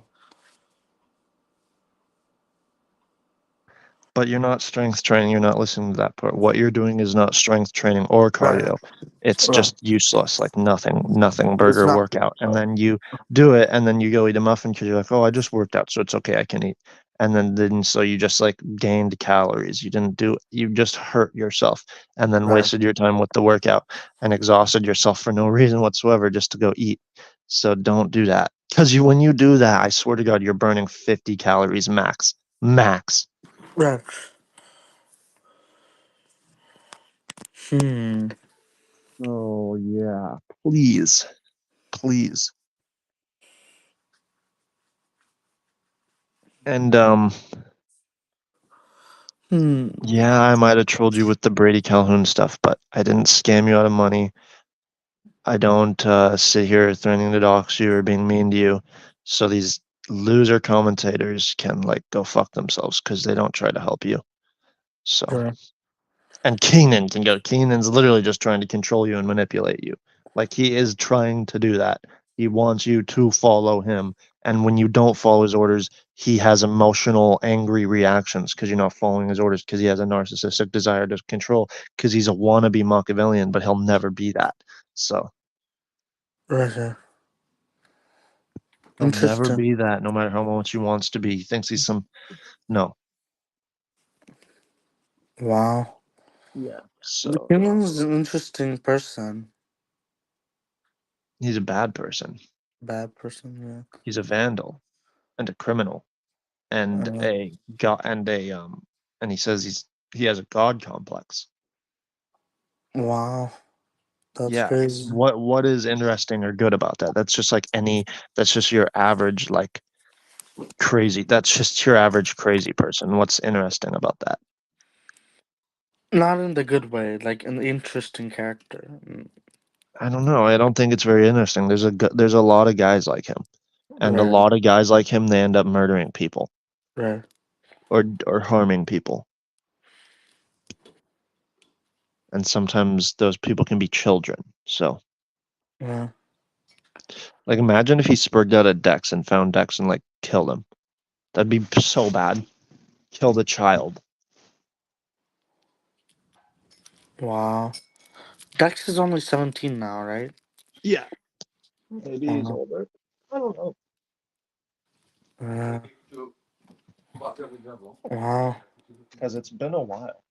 but you're not strength training. You're not listening to that part. What you're doing is not strength training or
Right.
cardio. It's
Right.
just useless, like nothing
It's
burger
not.
workout. And then you do it, and then you go eat a muffin because you're like, oh, I just worked out, so it's okay, I can eat. And then so you just like gained calories. You didn't do. You just hurt yourself, and then
Right.
wasted your time with the workout and exhausted yourself for no reason whatsoever just to go eat. So don't do that. Because when you do that, I swear to God, you're burning 50 calories max. Max.
Right. Hmm.
Oh yeah. Please. Please. And
Hmm.
yeah, I might have trolled you with the Brady Calhoun stuff, but I didn't scam you out of money. I don't sit here threatening to dox you or being mean to you. So these loser commentators can like go fuck themselves because they don't try to help you. So
Right.
and Keenan can go. Keenan's literally just trying to control you and manipulate you. Like he is trying to do that. He wants you to follow him. And when you don't follow his orders, he has emotional, angry reactions because you're not following his orders because he has a narcissistic desire to control because he's a wannabe Machiavellian, but he'll never be that. So
Right. Right.
he'll never
Interesting.
be that no matter how much he wants to be. He thinks he's some. No.
Wow.
Yeah.
The
So
Human's an interesting person.
he's a bad person.
Bad person.
He's a vandal and a criminal
Yeah.
and a god and he says he has a god complex.
Wow. That's
Yeah.
crazy.
What is interesting or good about that? That's just your average like crazy. That's just your average crazy person. What's interesting about that?
Not in the good way, like an interesting character.
I don't know. I don't think it's very interesting. There's a lot of guys like him. And a
Right.
lot of guys like him they end up murdering people
Right.
or harming people. And sometimes those people can be children. So,
Yeah.
like imagine if he spurged out a Dex and found Dex and like killed him. That'd be so bad. Kill the child.
Wow. Dex is only 17 now, right?
Yeah. Maybe he's
Wow.
older. I don't know.
Uh, wow.
Because it's been a while.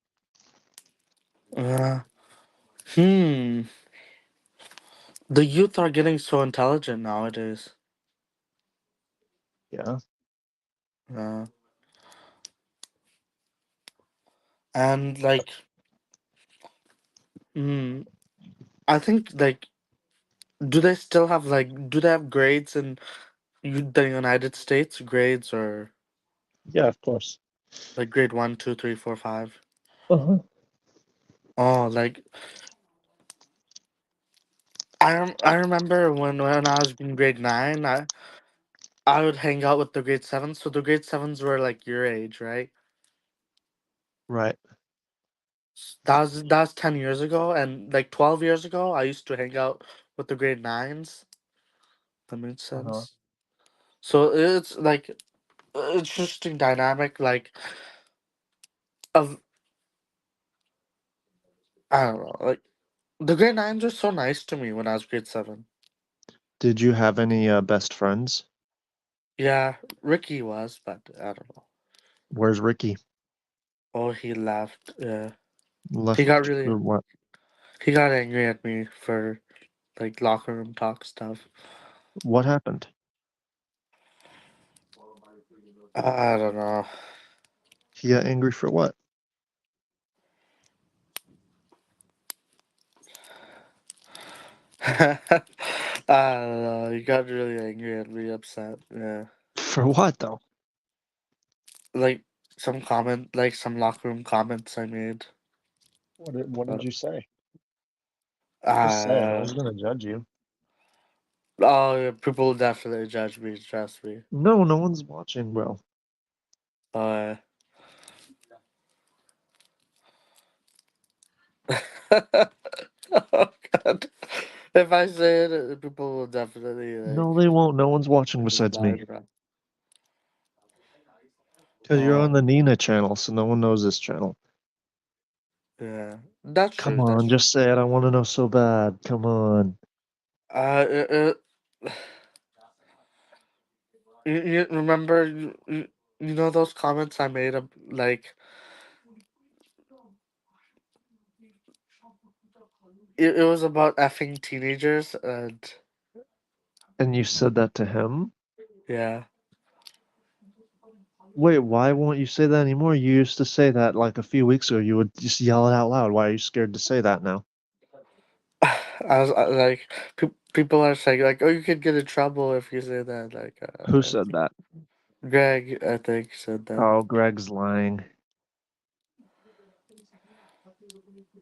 Uh, hmm. The youth are getting so intelligent nowadays.
Yeah.
Uh, and like, hmm. I think like, do they have grades in the United States? Grades or
Yeah, of course.
like grade one, two, three, four, five?
Uh-huh.
Oh, like I remember when I was in grade nine, I would hang out with the grade sevens. So the grade sevens were like your age, right?
Right.
That was 10 years ago, and like 12 years ago, I used to hang out with the grade nines. That makes
Uh-huh.
sense. So it's like interesting dynamic, like of I don't know, like the grade nines were so nice to me when I was grade seven.
Did you have any best friends?
Yeah, Ricky was, but I don't know.
Where's Ricky?
Oh, he left. Yeah, he got
Left
really
for what?
he got angry at me for like locker room talk stuff.
What happened?
I don't know.
He got angry for what?
I don't know. He got really angry at me, upset. Yeah,
For what though?
like some locker room comments I made.
What did
But,
you say? Just say it. No
uh,
one's gonna judge you.
oh, yeah, people will definitely judge me. Trust me.
No, no one's watching, bro.
Uh, oh God. If I say it, people will definitely
No,
like
they won't. No one's watching besides me.
lie.
Because you're
Oh,
on the Nina channel, so no one knows this channel.
yeah, that's
Come
true. That's
on,
true.
just say it. I want to know so bad. Come on.
Uh, you remember you know those comments I made like it was about effing teenagers and
And you said that to him?
Yeah.
Wait, why won't you say that anymore? You used to say that like a few weeks ago. You would just yell it out loud. Why are you scared to say that now?
Like people are saying like, oh, you could get in trouble if you say that. Like,
Who said that?
Greg, I think, said that.
Oh, Greg's lying.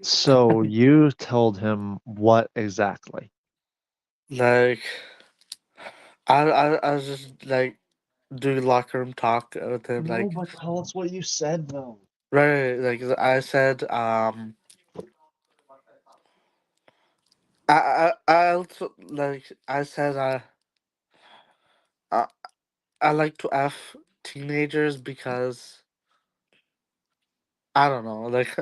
So you told him what exactly?
Like, I was just like doing locker room talk with him.
No,
Like,
but tell us what you said though.
right, like I said, I also like I said, I I like to f teenagers because I don't know, like,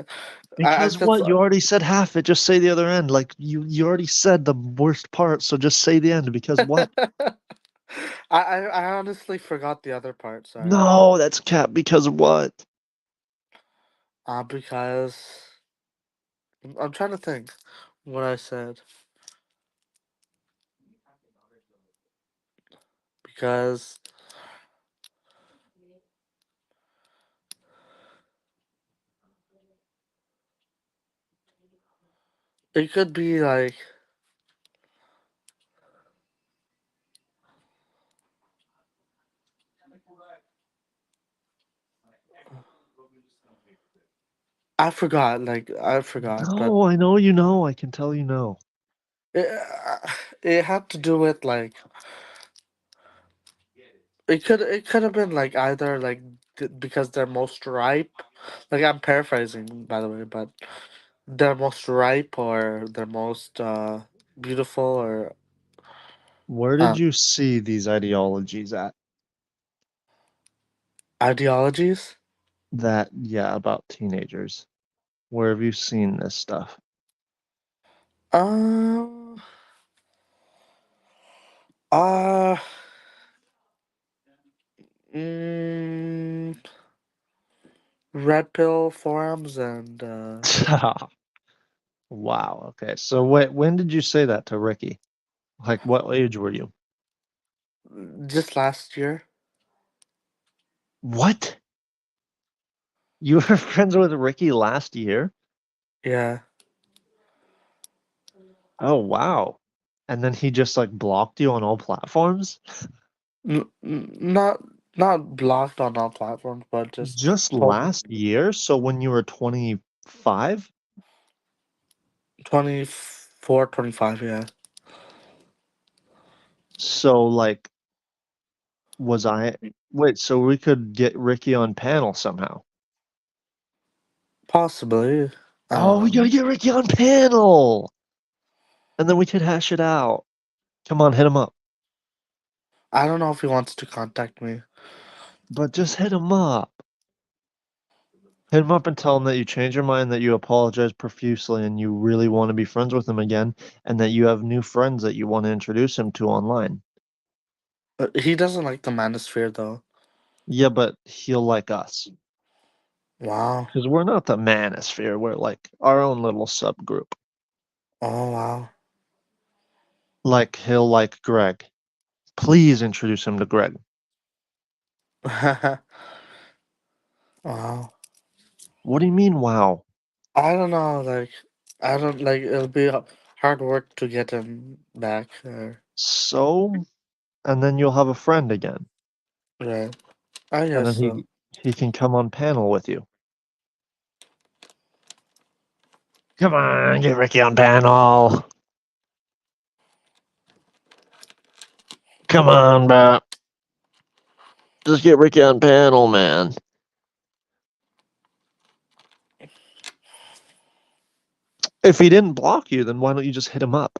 I
Because
said.
what? You already said half it. Just say the other end. Like you already said the worst part, so just say the end. Because what?
I honestly forgot the other part. Sorry.
No, that's cap. Because what?
Because I'm trying to think what I said. Because it could be like I forgot. Like I forgot, but
No, I know you know. I can tell you know.
it it had to do with like it could have been like either like because they're most ripe. Like I'm paraphrasing by the way, but they're most ripe or they're most beautiful or
Where did
um
you see these ideologies at?
ideologies.
That, yeah, about teenagers. Where have you seen this stuff?
Um. Uh. Mm, red pill forums and
Wow. Okay. So wait, when did you say that to Ricky? Like, what age were you?
just last year.
What? You were friends with Ricky last year?
Yeah.
Oh, wow. And then he just like blocked you on all platforms?
Not blocked on all platforms, but just
Just
told
last year? So when you were 25?
24, 25. Yeah,
So like, was I? Wait, so we could get Ricky on panel somehow.
possibly.
Oh, we gotta
Um,
get Ricky on panel! And then we could hash it out. Come on, hit him up.
I don't know if he wants to contact me.
But just hit him up. Hit him up and tell him that you changed your mind, that you apologize profusely, and you really want to be friends with him again, and that you have new friends that you want to introduce him to online.
He doesn't like the Manosphere though.
Yeah, but he'll like us.
Wow.
Because we're not the Manosphere, we're like our own little subgroup.
Oh wow.
Like he'll like Greg. Please introduce him to Greg.
Wow.
What do you mean, wow?
I don't know. Like I don't like. It'll be hard work to get him back.
So, and then you'll have a friend again.
Right. I
And
guess
then
so.
he can come on panel with you. Come on, get Ricky on panel. Come on, bro. Just get Ricky on panel, man. If he didn't block you, then why don't you just hit him up?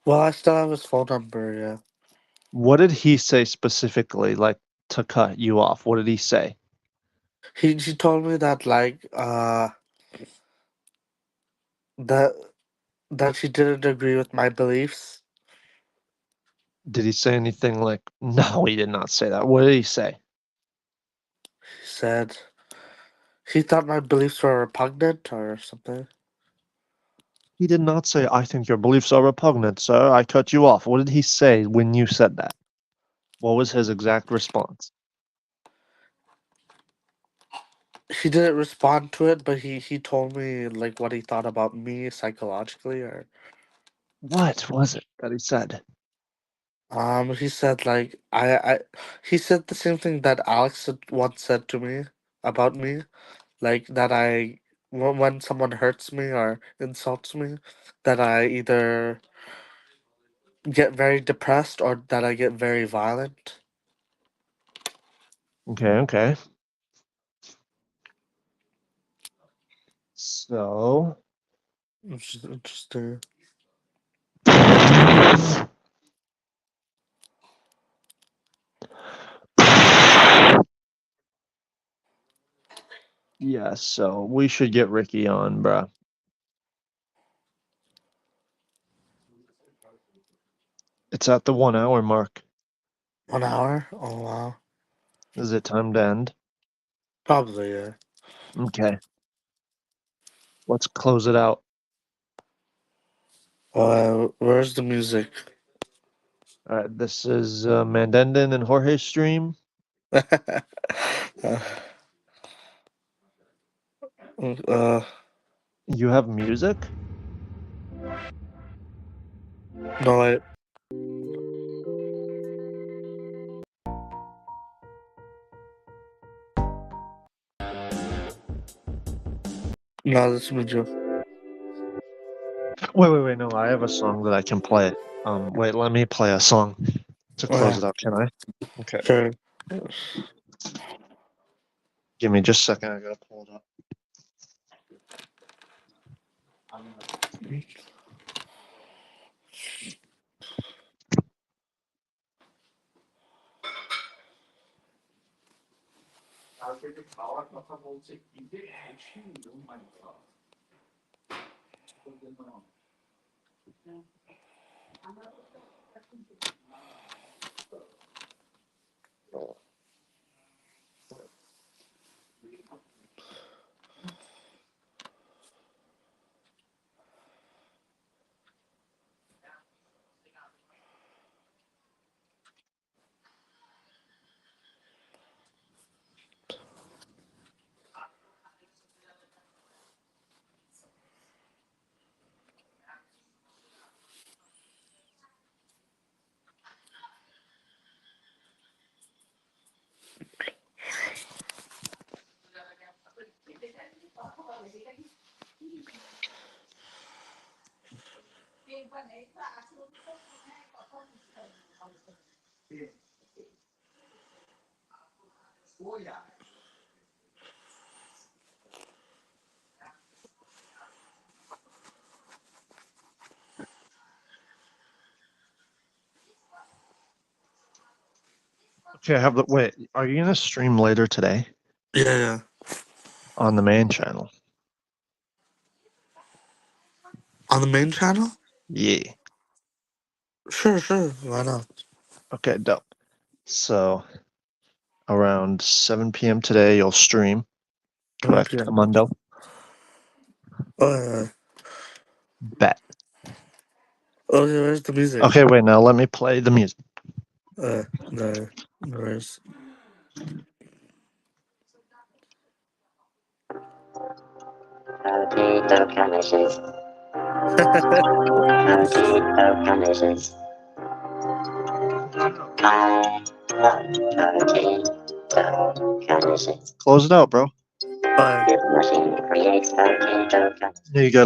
Well, I still have his phone number. Yeah.
What did he say specifically, like to cut you off? What did he say?
He told me that like that she didn't agree with my beliefs.
Did he say anything like, no, he did not say that? What did he say?
He said he thought my beliefs were repugnant or something.
He did not say, "I think your beliefs are repugnant, sir. I cut you off." What did he say when you said that? What was his exact response?
He didn't respond to it, but he told me like what he thought about me psychologically, or
What was it that he said?
he said like he said the same thing that Alex had once said to me about me, like that when someone hurts me or insults me, that I either get very depressed or that I get very violent.
Okay, okay. So,
Which is interesting.
yeah, so we should get Ricky on, bruh. It's at the 1 hour mark.
1 hour? Oh wow.
Is it time to end?
Probably, yeah.
Okay, let's close it out.
Where's the music?
All right, this is Mandendin and Jorge's stream.
uh, uh,
You have music?
no, no, that's me, Joe.
Wait. No, I have a song that I can play. Wait, let me play a song to close
Yeah,
it out. Can I? Okay,
sure.
give me just a second. I gotta pull it up. Okay, I have the. Wait, are you gonna stream later today
Yeah, yeah.
on the main channel?
On the main channel?
Yeah.
Sure, sure. Why not?
Okay, dope. So around 7 p.m. today, you'll stream.
7
Correct,
p.m.
Commando?
Oh, yeah.
Bet.
Oh, yeah, where's the music?
Okay, wait. Now let me play the music.
No, where's?
Close it out, bro.
Oh,
There you go.